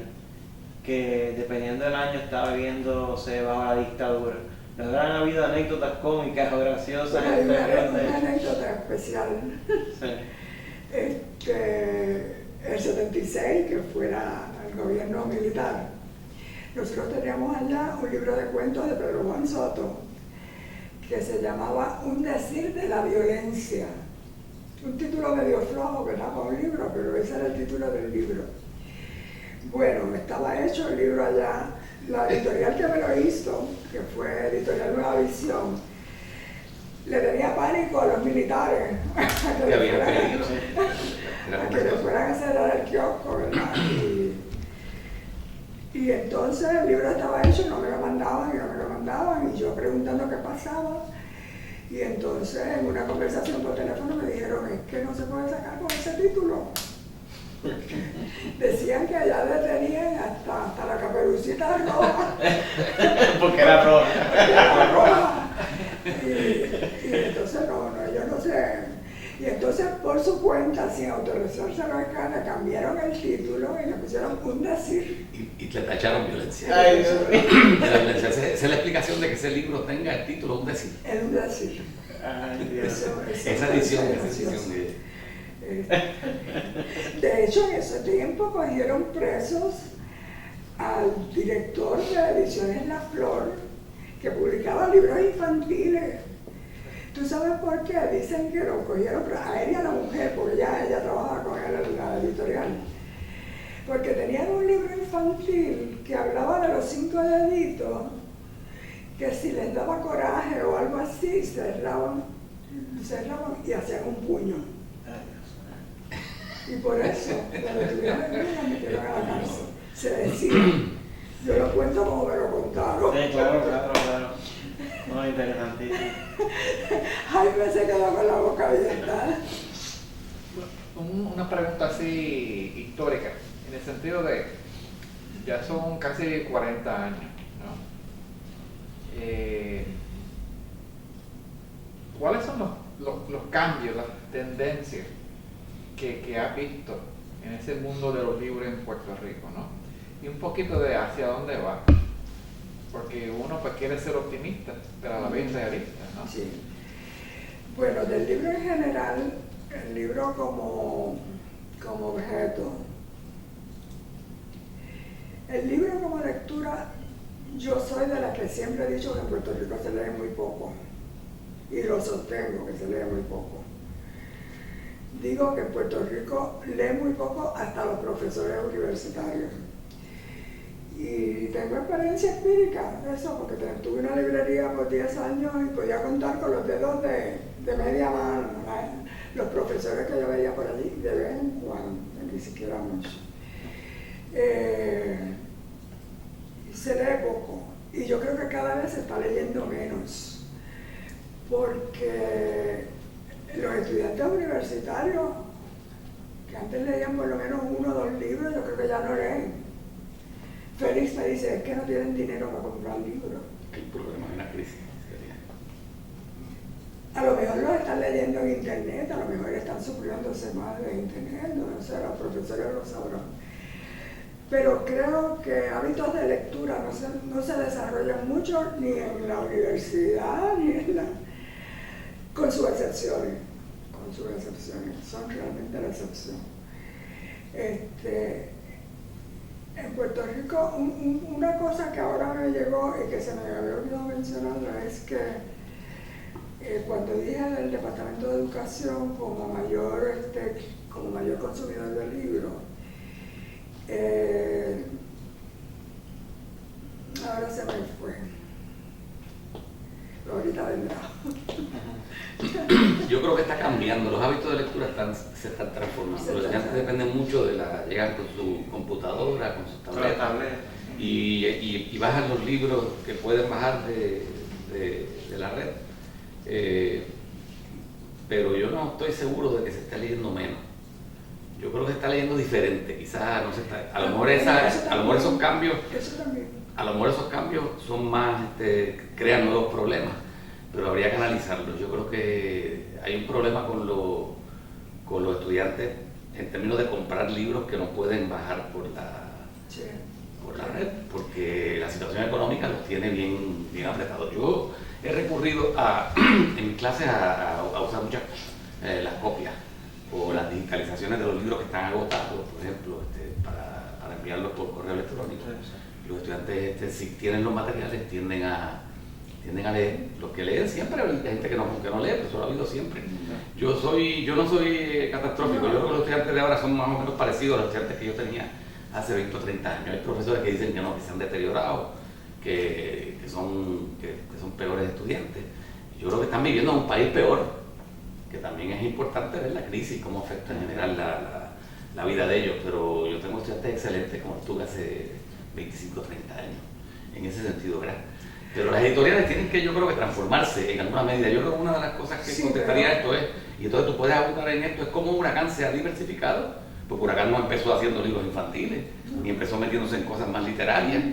Speaker 1: que dependiendo del año estaba viéndose bajo la dictadura. ¿No habrán habido anécdotas cómicas o graciosas?
Speaker 3: Hay una anécdota especial.
Speaker 1: Sí.
Speaker 3: El 76, que fuera el gobierno militar, nosotros teníamos allá un libro de cuentos de Pedro Juan Soto, que se llamaba Un decir de la violencia. Un título medio flojo, que era un libro, pero ese era el título del libro. Bueno, estaba hecho el libro allá. La editorial que me lo hizo, que fue Editorial Nueva Visión, le tenía pánico a los militares a que le fueran a cerrar el kiosco, ¿verdad? Y entonces el libro estaba hecho, no me lo mandaban, y yo preguntando qué pasaba. Y entonces en una conversación por teléfono me dijeron, es que no se puede sacar con ese título. Decían que allá detenían hasta la Caperucita Roja.
Speaker 1: Porque era roja.
Speaker 3: Era roja. Y entonces yo no sé. Y entonces por su cuenta, sin autorizarse a la cara, cambiaron el título y le pusieron Un decir.
Speaker 2: Y le tacharon violencia.
Speaker 1: Ay, Dios mío.
Speaker 2: Esa es la explicación de que ese libro tenga el título Un decir.
Speaker 3: El Un decir.
Speaker 1: Ay, Dios.
Speaker 2: Esa edición.
Speaker 3: De hecho, en ese tiempo cogieron presos al director de Ediciones La Flor, que publicaba libros infantiles. ¿Tú sabes por qué? Dicen que lo cogieron a él y a la mujer, porque ella trabajaba con él en la editorial. Porque tenían un libro infantil que hablaba de los 5 deditos, que si les daba coraje o algo así, cerraban y hacían un puño. Y por eso, la detuvieron y la metieron a la cárcel. Se decía, yo lo cuento como me lo contaron.
Speaker 1: Sí, claro. Muy interesantísimo.
Speaker 3: Jaime se quedó con la boca abierta.
Speaker 4: Una pregunta así histórica, en el sentido de, ya son casi 40 años, ¿no? ¿Cuáles son los cambios, las tendencias que has visto en ese mundo de los libros en Puerto Rico, ¿no? Y un poquito de hacia dónde va, porque uno pues quiere ser optimista, pero a la vez realista, ¿no?
Speaker 3: Sí. Bueno, del libro en general, el libro como objeto, el libro como lectura Yo soy de las que siempre he dicho que en Puerto Rico se lee muy poco, y lo sostengo que se lee muy poco. Digo que en Puerto Rico lee muy poco hasta los profesores universitarios. Y tengo experiencia empírica de eso, porque tuve una librería por 10 años y podía contar con los dedos de media mano, ¿no? Los profesores que yo veía por allí, de vez en cuando, ni siquiera mucho. Se lee poco, y yo creo que cada vez se está leyendo menos, porque los estudiantes universitarios, que antes leían por lo menos 1 o 2 libros, yo creo que ya no leen. Félix me dice, es que no tienen dinero para comprar libros.
Speaker 2: El problema es una crisis.
Speaker 3: A lo mejor los están leyendo en internet, a lo mejor están supliéndose más de internet, no sé, los profesores lo sabrán. Pero creo que hábitos de lectura no se desarrollan mucho ni en la universidad, ni en la... con sus excepciones, son realmente la excepción. En Puerto Rico, una cosa que ahora me llegó y que se me había olvidado mencionarla es que cuando dije del Departamento de Educación como mayor consumidor del libro, ahora se me fue. Pero ahorita vendrá.
Speaker 2: Yo creo que está cambiando, los hábitos de lectura se están transformando. Los estudiantes dependen mucho de llegar con su computadora, con su tableta, y bajan los libros que pueden bajar de la red. Pero yo no estoy seguro de que se esté leyendo menos. Yo creo que se está leyendo diferente, quizás no se está, a lo mejor esos cambios son más, crean nuevos problemas, pero habría que analizarlos. Yo creo que hay un problema con los estudiantes en términos de comprar libros que no pueden bajar por la red, porque la situación económica los tiene bien apretados. Yo he recurrido en mis clases a usar muchas las copias o las digitalizaciones de los libros que están agotados, por ejemplo, para enviarlos por correo electrónico. Los estudiantes, si tienen los materiales, tienden a leer. Los que leen siempre, hay gente que no lee, pero eso lo ha habido siempre. Yo no soy catastrófico, yo creo que los estudiantes de ahora son más o menos parecidos a los estudiantes que yo tenía hace 20 o 30 años. Hay profesores que dicen que no, que se han deteriorado, que son peores estudiantes. Yo creo que están viviendo en un país peor, que también es importante ver la crisis, cómo afecta en general la vida de ellos, pero yo tengo estudiantes excelentes como tú que hace 25 o 30 años, en ese sentido, ¿verdad? Pero las editoriales tienen que, yo creo que transformarse en alguna medida. Yo creo que una de las cosas que contestaría esto es, y entonces tú puedes abundar en esto, es cómo Huracán se ha diversificado, porque Huracán no empezó haciendo libros infantiles, ni empezó metiéndose en cosas más literarias.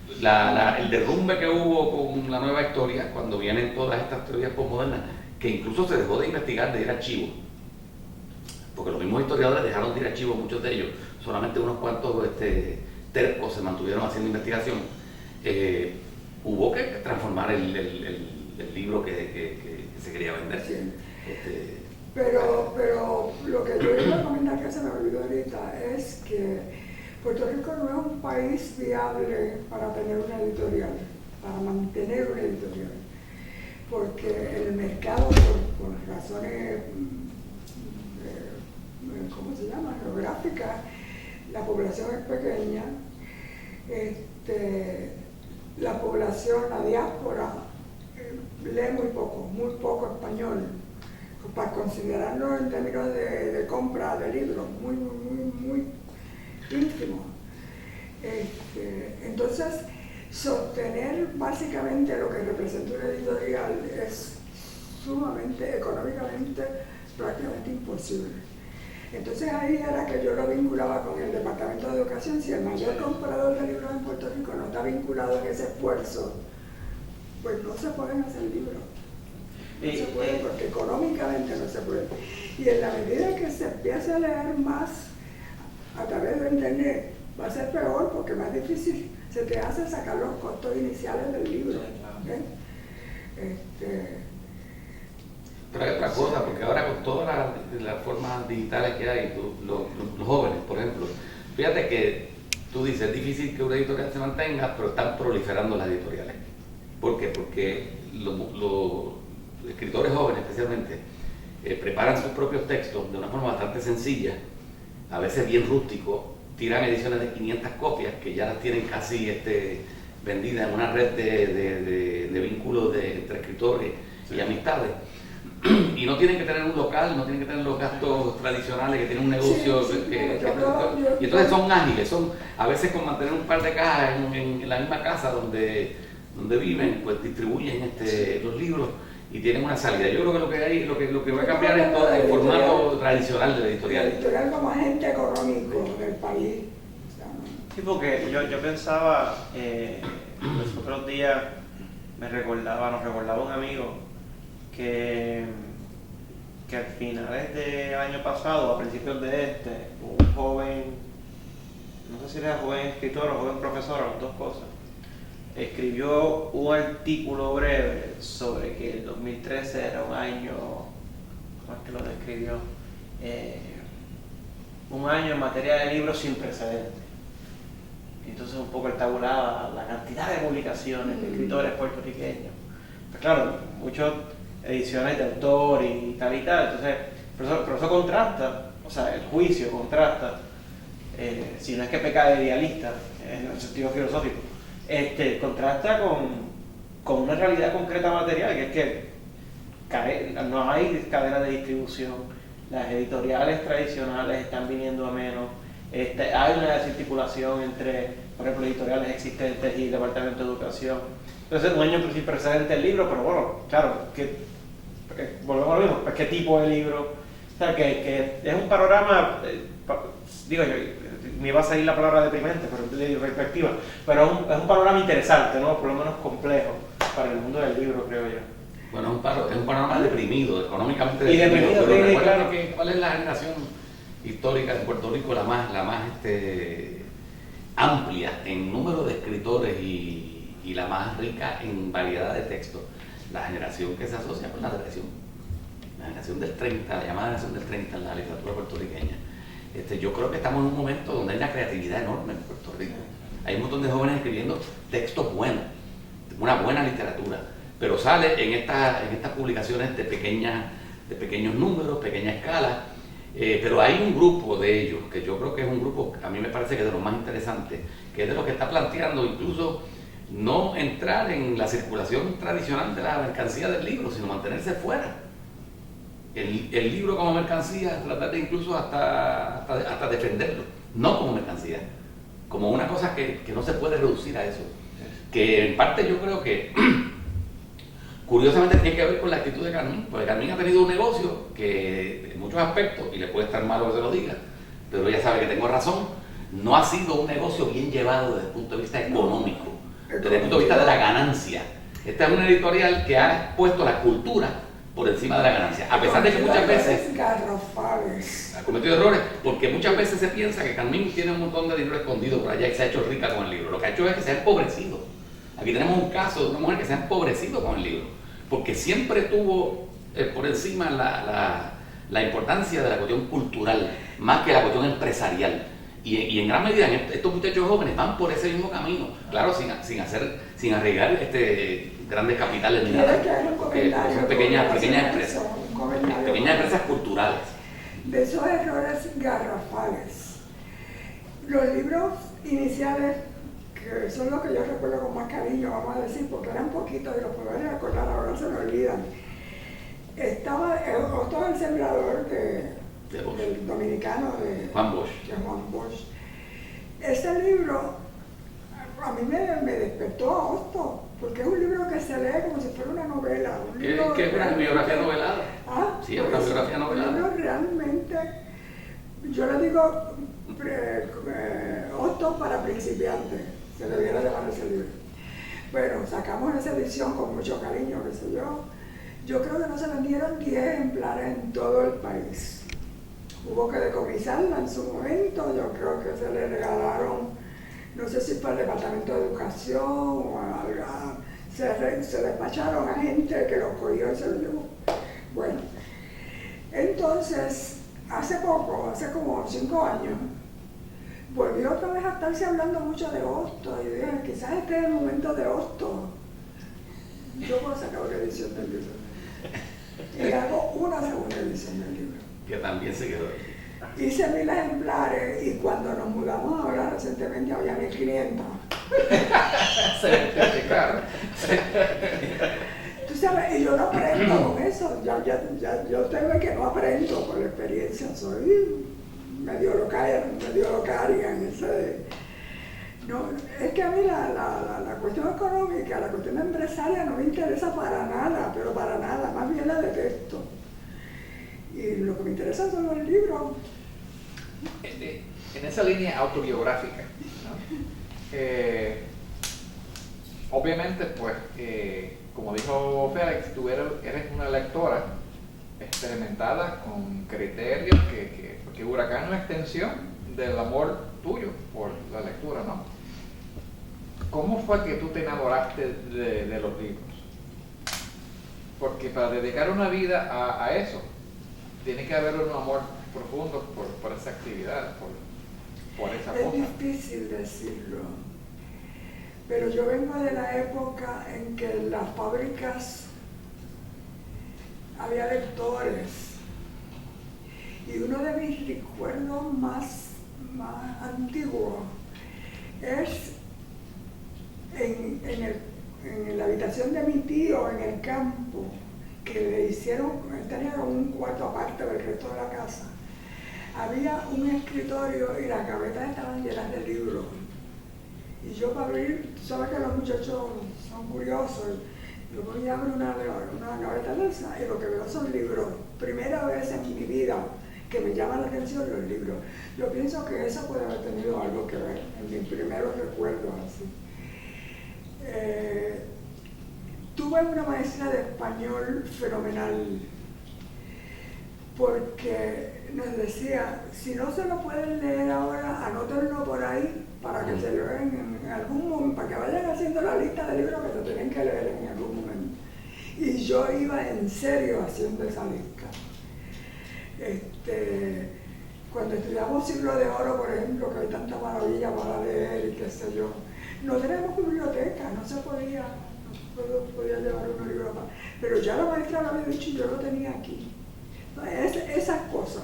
Speaker 2: El derrumbe que hubo con la nueva historia, cuando vienen todas estas teorías postmodernas, que incluso se dejó de investigar, de ir a archivos, porque los mismos historiadores dejaron de ir a archivos, muchos de ellos, solamente unos cuantos tercos se mantuvieron haciendo investigación. Hubo que transformar el libro que se quería vender.
Speaker 3: Sí. Pero lo que yo iba a comentar, que se me olvidó ahorita, es que Puerto Rico no es un país viable para tener una editorial, para mantener una editorial, porque el mercado, por razones, ¿cómo se llama?, geográficas, la población es pequeña, la población, la diáspora, lee muy poco español, para considerarlo en términos de compra de libros, muy ínfimo. Entonces, sostener básicamente lo que representa una editorial es sumamente, económicamente, prácticamente imposible. Entonces ahí era que yo lo vinculaba con el Departamento de Educación. Si el mayor comprador de libros en Puerto Rico no está vinculado en ese esfuerzo, pues no se pueden hacer libros. No se puede porque económicamente no se puede. Y en la medida que se empiece a leer más a través de internet, va a ser peor porque más difícil se te hace sacar los costos iniciales del libro.
Speaker 2: Pero hay otra cosa, porque ahora con todas las formas digitales que hay, los jóvenes, por ejemplo, fíjate que tú dices, es difícil que una editorial se mantenga, pero están proliferando las editoriales. ¿Por qué? Porque los escritores jóvenes especialmente preparan sus propios textos de una forma bastante sencilla, a veces bien rústico, tiran ediciones de 500 copias que ya las tienen casi vendidas en una red de vínculos entre escritores y amistades. Y no tienen que tener un local, no tienen que tener los gastos tradicionales que tienen un negocio. Y entonces son ágiles, a veces con mantener un par de cajas en la misma casa donde viven, pues distribuyen los libros y tienen una salida. Yo creo que lo que va a cambiar es todo el formato tradicional de la editorial.
Speaker 3: La editorial como agente económico del país.
Speaker 1: Sí, porque yo pensaba, los otros días nos recordaba un amigo que a finales del año pasado, a principios de un joven, no sé si era joven escritor o joven profesor, las dos cosas, escribió un artículo breve sobre que el 2013 era un año, ¿cómo es que lo describió? Un año en materia de libros sin precedentes. Entonces un poco él tabulaba la cantidad de publicaciones de escritores puertorriqueños. Pues claro, muchas ediciones de autor y tal, entonces, pero eso contrasta, o sea, el juicio contrasta, si no es que peca de idealista, en el sentido filosófico, contrasta con una realidad concreta material, que es que no hay cadena de distribución, las editoriales tradicionales están viniendo a menos, hay una desarticulación entre, por ejemplo, editoriales existentes y el Departamento de Educación. Entonces, un año sin precedente el libro, pero bueno, claro, volvemos a lo mismo, ¿qué tipo de libro? O sea, que es un panorama, digo yo, me iba a salir la palabra deprimente, pero de perspectiva, pero es un panorama interesante, ¿no? Por lo menos complejo para el mundo del libro, creo yo.
Speaker 2: Bueno, es un panorama deprimido, económicamente
Speaker 1: y deprimido,
Speaker 2: pero recuerda
Speaker 1: claro.
Speaker 2: ¿Cuál es la generación histórica de Puerto Rico la más amplia en número de escritores y la más rica en variedad de textos? La generación que se asocia con la generación del 30, la llamada generación del 30 en la literatura puertorriqueña. Yo creo que estamos en un momento donde hay una creatividad enorme en Puerto Rico. Hay un montón de jóvenes escribiendo textos buenos, una buena literatura, pero sale en estas publicaciones de pequeños números, pequeña escala, pero hay un grupo de ellos, que yo creo que es un grupo, a mí me parece que es de los más interesantes, que es de los que está planteando incluso no entrar en la circulación tradicional de la mercancía del libro, sino mantenerse fuera. El libro como mercancía, tratar de incluso hasta defenderlo, no como mercancía, como una cosa que no se puede reducir a eso. Que en parte yo creo que, curiosamente, tiene que ver con la actitud de Carmín, porque Carmín ha tenido un negocio que en muchos aspectos, y le puede estar malo que se lo diga, pero ella sabe que tengo razón, no ha sido un negocio bien llevado desde el punto de vista económico, desde el punto de vista de la ganancia. Esta es una editorial que ha puesto la cultura por encima de la ganancia, a pesar de que muchas veces ha cometido errores, porque muchas veces se piensa que Carmín tiene un montón de dinero escondido por allá y se ha hecho rica con el libro. Lo que ha hecho es que se ha empobrecido. Aquí tenemos un caso de una mujer que se ha empobrecido con el libro, porque siempre tuvo por encima la importancia de la cuestión cultural, más que la cuestión empresarial. Y en gran medida estos muchachos jóvenes van por ese mismo camino, claro, sin arriesgar grandes capitales ni nada, porque son pequeñas empresas culturales.
Speaker 3: De esos errores garrafales, los libros iniciales, que son los que yo recuerdo con más cariño, vamos a decir, porque eran poquitos y los puedo recordar, ahora se me olvidan. Estaba Otto el Sembrador del dominicano de
Speaker 2: Juan Bosch.
Speaker 3: Ese libro a mí me despertó a Otto, porque es un libro que se lee como si fuera una novela.
Speaker 2: ¿Qué es una biografía novelada?
Speaker 3: Ah,
Speaker 2: sí, es una biografía novelada.
Speaker 3: Un libro realmente, yo le digo, Otto para principiantes, se debiera llamar ese libro. Bueno, sacamos esa edición con mucho cariño, qué sé yo. Yo creo que no se vendieron 10 ejemplares en todo el país. Hubo que decomisarla en su momento, yo creo que se le regalaron, no sé si para el Departamento de Educación o algo, se despacharon a gente que lo cogió y se lo llevó. Bueno, entonces, hace poco, hace como 5 años, volvió otra vez a estarse hablando mucho de Hosto, y dije, quizás este es el momento de Hosto. Yo puedo sacar una edición del libro. Y hago una segunda edición del libro.
Speaker 2: Que también se quedó.
Speaker 3: Hice 1000 ejemplares y cuando nos mudamos ahora recientemente había 1500.
Speaker 4: Se identificaron.
Speaker 3: Tú sabes, y yo no aprendo con eso. Yo tengo que no aprendo por la experiencia. Soy medio locaria en ese. No, es que a mí la cuestión económica, la cuestión empresaria no me interesa para nada, pero para nada, más bien la detesto. Y lo que me interesa son los libros.
Speaker 4: En esa línea autobiográfica, ¿no? Obviamente, pues, como dijo Félix, tú eres una lectora experimentada con criterios porque Huracán es una extensión del amor tuyo por la lectura, ¿no? ¿Cómo fue que tú te enamoraste de los libros? Porque para dedicar una vida a eso, tiene que haber un amor profundo por esa actividad, por esa cosa.
Speaker 3: Es difícil decirlo, pero yo vengo de la época en que en las fábricas había lectores y uno de mis recuerdos más antiguos es en la habitación de mi tío en el campo, que le hicieron, él tenía un cuarto aparte del resto de la casa. Había un escritorio y las gavetas estaban llenas de libros. Y yo para abrir, tú sabes que los muchachos son curiosos, yo voy a abrir una gaveta de esa y lo que veo son libros. Primera vez en mi vida que me llama la atención los libros. Yo pienso que eso puede haber tenido algo que ver en mis primeros recuerdos así. Tuve una maestra de español fenomenal, porque nos decía, si no se lo pueden leer ahora, anótenlo por ahí para que se lo lean en algún momento, para que vayan haciendo la lista de libros que se tienen que leer en algún momento. Y yo iba en serio haciendo esa lista. Cuando estudiamos Siglo de Oro, por ejemplo, que hay tanta maravilla para leer y qué sé yo, no tenemos biblioteca, no se podía llevar unos libros más. Pero ya la maestra lo había dicho y yo lo tenía aquí. Esas cosas.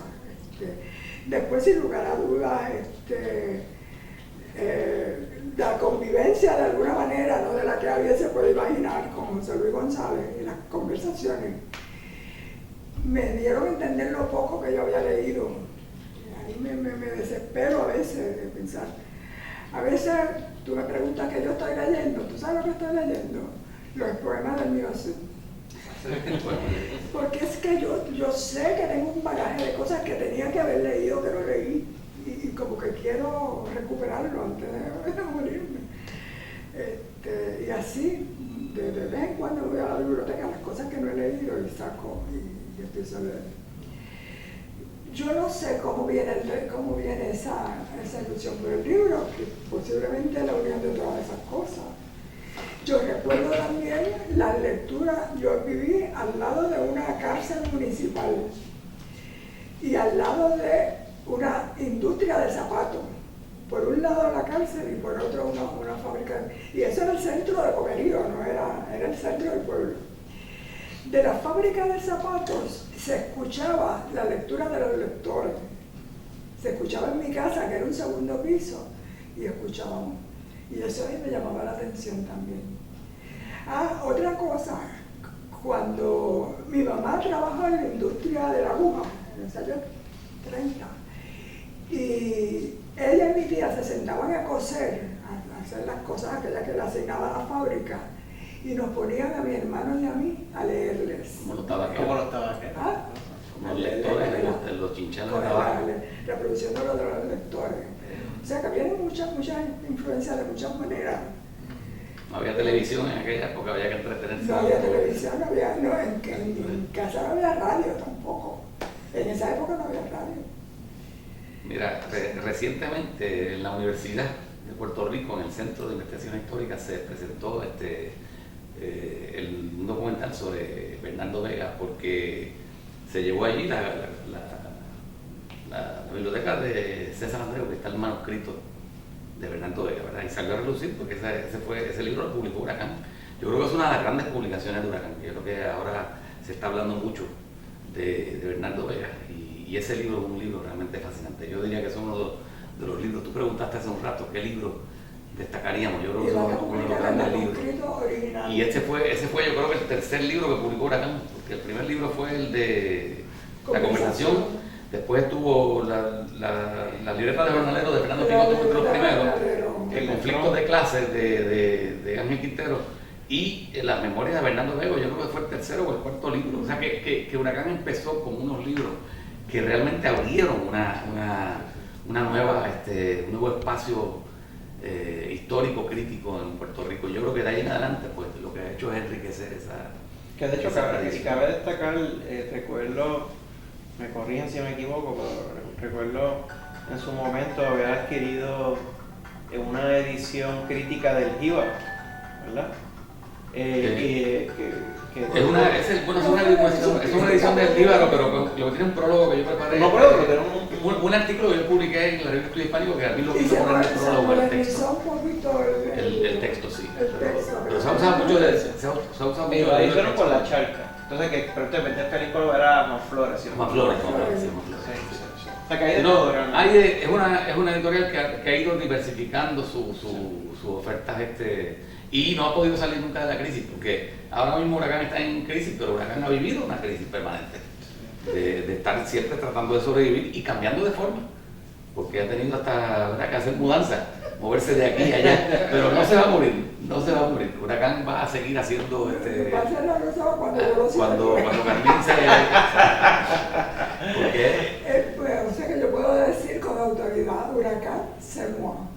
Speaker 3: Después, sin lugar a dudas, la convivencia de alguna manera, no de la que alguien se puede imaginar, con José Luis González, y las conversaciones, me dieron a entender lo poco que yo había leído. Y ahí me desespero a veces de pensar. A veces tú me preguntas qué yo estoy leyendo. ¿Tú sabes lo que estoy leyendo? Los poemas del Mioceno. Porque es que yo sé que tengo un bagaje de cosas que tenía que haber leído, que no leí. Y como que quiero recuperarlo antes de morirme. Y así, de vez en cuando voy a la biblioteca, las cosas que no he leído y saco y empiezo a leer. Yo no sé cómo viene esa ilusión por el libro, que posiblemente es la unión de todas esas cosas. Yo recuerdo también las lecturas. Yo viví al lado de una cárcel municipal y al lado de una industria de zapatos. Por un lado la cárcel y por otro una fábrica. Y eso era el centro de Comerío, no era el centro del pueblo. De la fábrica de zapatos se escuchaba la lectura de los lectores. Se escuchaba en mi casa, que era un segundo piso, y escuchábamos. Y eso ahí me llamaba la atención también. Otra cosa, cuando mi mamá trabajaba en la industria de la aguja, en los años 30, y ella y mi tía se sentaban a coser, a hacer las cosas aquellas que le asignaba la fábrica, y nos ponían a mi hermano y a mí a leerles.
Speaker 2: Como los tabaqueros.
Speaker 1: ¿Cómo lo estaba haciendo?
Speaker 2: Como los lectores de los chinchanos de tabaco.
Speaker 3: Reproduciendo lo de los lectores. O sea que vienen muchas influencias de muchas maneras.
Speaker 2: No había televisión en aquella época, había que entretenerse.
Speaker 3: No había televisión, en casa no había radio tampoco. En esa época no había radio.
Speaker 2: Mira, recientemente en la Universidad de Puerto Rico, en el Centro de Investigaciones Históricas, se presentó un documental sobre Bernardo Vega, porque se llevó allí la biblioteca de César Andreu, que está el manuscrito de Bernardo Vega, ¿verdad? Y salió a relucir porque ese libro lo publicó Huracán. Yo creo que es una de las grandes publicaciones de Huracán. Yo creo que ahora se está hablando mucho de Bernardo Vega y ese libro es un libro realmente fascinante. Yo diría que es uno de los libros. Tú preguntaste hace un rato qué libro destacaríamos. Yo creo que es uno de los grandes libros. Y ese fue yo creo que el tercer libro que publicó Huracán, porque el primer libro fue el de La Conversación. Después tuvo la libreta de jornalero de Fernando Pico, tuvo entre los primeros, el conflicto de clases de Ángel Quintero y las memorias de Bernardo Vega. Yo creo que fue el tercero o el cuarto libro. O sea que Huracán empezó con unos libros que realmente abrieron un nuevo espacio histórico, crítico en Puerto Rico. Yo creo que de ahí en adelante pues lo que ha hecho es enriquecer esa.
Speaker 1: Que de hecho cabe destacar, recuerdo, me corrigen si me equivoco, pero recuerdo en su momento haber adquirido una edición crítica del Jíbaro, ¿verdad?
Speaker 2: Es una edición del Jíbaro, pero lo que tiene un prólogo que yo preparé.
Speaker 1: No, pero tiene
Speaker 2: un artículo que yo publiqué en la revista Estudio Hispánico que a mí lo quiso poner el prólogo del texto. El texto, sí. Pero se ha usado mucho
Speaker 1: me lo hicieron con la charca. Entonces, pero te metes película era más flores.
Speaker 2: Más flores.
Speaker 1: O sea, que hay de todo,
Speaker 2: realmente. Es una editorial que ha ido diversificando sus ofertas y no ha podido salir nunca de la crisis, porque ahora mismo Huracán está en crisis, pero Huracán ha vivido una crisis permanente, de estar siempre tratando de sobrevivir y cambiando de forma, porque ha tenido hasta que hacer mudanzas, moverse de aquí a allá, pero no se va a morir. Huracán va a seguir haciendo cuando Carmín se... ¿Por qué?
Speaker 3: O sea que yo puedo decir con autoridad, Huracán se mueve.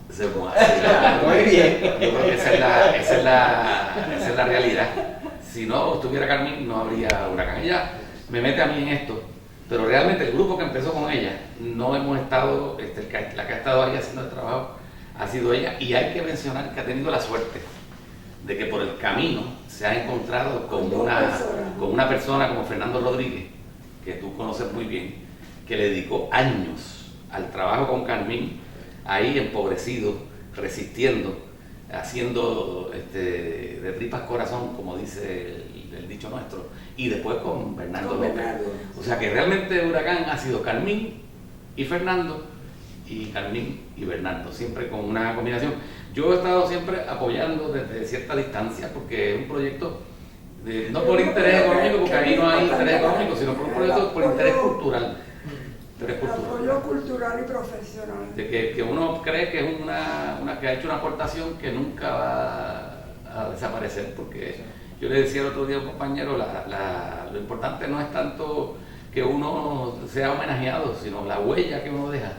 Speaker 1: Muy bien.
Speaker 2: Yo creo que esa es la realidad. Si no estuviera Carmín, no habría Huracán. Ella me mete a mí en esto, pero realmente el grupo que empezó con ella, no hemos estado, la que ha estado ahí haciendo el trabajo ha sido ella, y hay que mencionar que ha tenido la suerte de que por el camino se ha encontrado con una persona como Fernando Rodríguez, que tú conoces muy bien, que le dedicó años al trabajo con Carmín, ahí empobrecido, resistiendo, haciendo de tripas corazón, como dice el dicho nuestro, y después con Bernardo López. O sea que realmente Huracán ha sido Carmín y Fernando, y Carmín y Bernardo, siempre con una combinación. Yo he estado siempre apoyando desde cierta distancia, porque es un proyecto no por interés económico, porque ahí no hay interés económico, sino por un proyecto por interés cultural.
Speaker 3: Apoyo cultural y profesional.
Speaker 2: De que uno cree que es que ha hecho una aportación que nunca va a desaparecer, porque yo le decía el otro día a un compañero, lo importante no es tanto que uno sea homenajeado, sino la huella que uno deja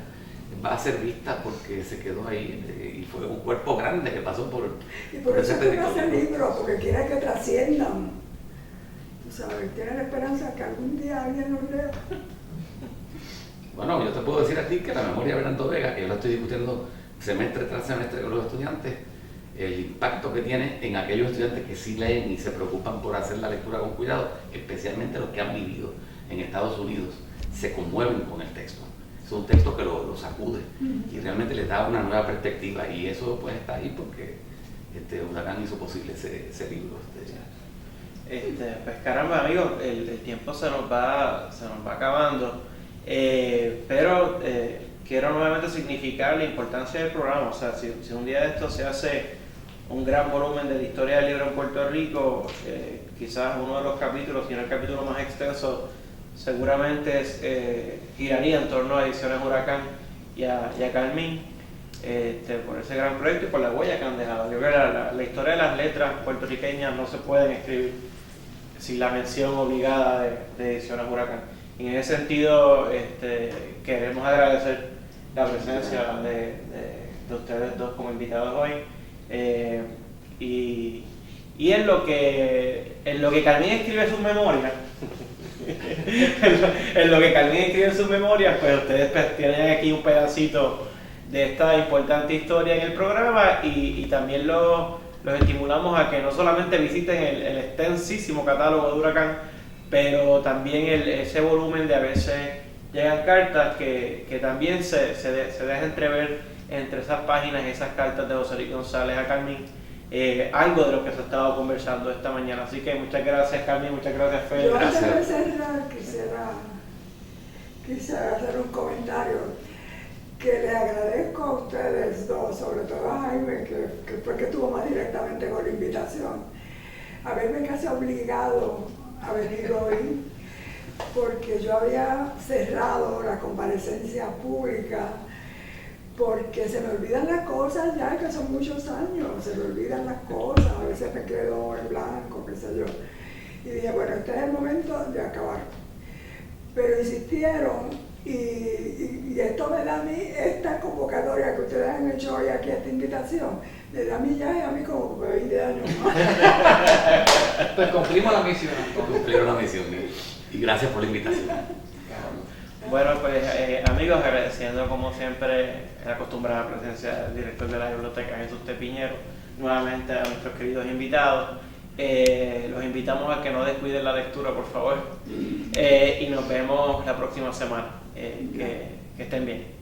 Speaker 2: va a ser vista porque se quedó ahí y fue un cuerpo grande que pasó por
Speaker 3: y por eso es que hace libros, porque quiere que trasciendan. Tú sabes, tienen la esperanza que algún día alguien los lea.
Speaker 2: Bueno, yo te puedo decir a ti que la memoria de Bernardo Vega, que yo la estoy discutiendo semestre tras semestre con los estudiantes, el impacto que tiene en aquellos estudiantes que sí leen y se preocupan por hacer la lectura con cuidado, especialmente los que han vivido en Estados Unidos, se conmueven con el texto. Es un texto que lo sacude y realmente les da una nueva perspectiva, y eso pues está ahí porque Huracán hizo posible ese libro.
Speaker 1: Pues caramba, amigos, el tiempo se nos va acabando, pero quiero nuevamente significar la importancia del programa. O sea, si un día de esto se hace un gran volumen de la historia del libro en Puerto Rico, quizás uno de los capítulos, si no el capítulo más extenso, seguramente giraría en torno a Ediciones Huracán y a Carmín, por ese gran proyecto y por la huella que han dejado. Yo creo que la historia de las letras puertorriqueñas no se pueden escribir sin la mención obligada de Ediciones Huracán. Y en ese sentido, queremos agradecer la presencia de ustedes dos como invitados hoy, y en lo que Carmín escribe sus memorias. en lo que Carmín escribe en sus memorias, pues ustedes tienen aquí un pedacito de esta importante historia en el programa, y también los estimulamos a que no solamente visiten el extensísimo catálogo de Huracán, pero también ese volumen de a veces llegan cartas que también se deja entrever entre esas páginas y esas cartas de José Luis González a Carmen algo de lo que se ha estado conversando esta mañana. Así que muchas gracias, Carmen, muchas gracias, Fede.
Speaker 3: Yo antes de cerrar quisiera hacer un comentario que les agradezco a ustedes dos, sobre todo a Jaime, que fue que estuvo más directamente con la invitación, haberme casi obligado a venir hoy, porque yo había cerrado la comparecencia pública, porque se me olvidan las cosas ya, que son muchos años, se me olvidan las cosas, a veces me quedo en blanco, qué sé yo. Y dije, bueno, este es el momento de acabar. Pero insistieron y esto me da a mí, esta convocatoria que ustedes han hecho hoy aquí, esta invitación, me da a mí ya, a mí como 20 años más.
Speaker 4: Pues cumplimos la misión.
Speaker 2: Cumplieron la misión, y gracias por la invitación.
Speaker 1: Bueno, pues amigos, agradeciendo como siempre la acostumbrada presencia del director de la biblioteca, Jesús T. Piñero, nuevamente a nuestros queridos invitados. Los invitamos a que no descuiden la lectura, por favor, y nos vemos la próxima semana. Que estén bien.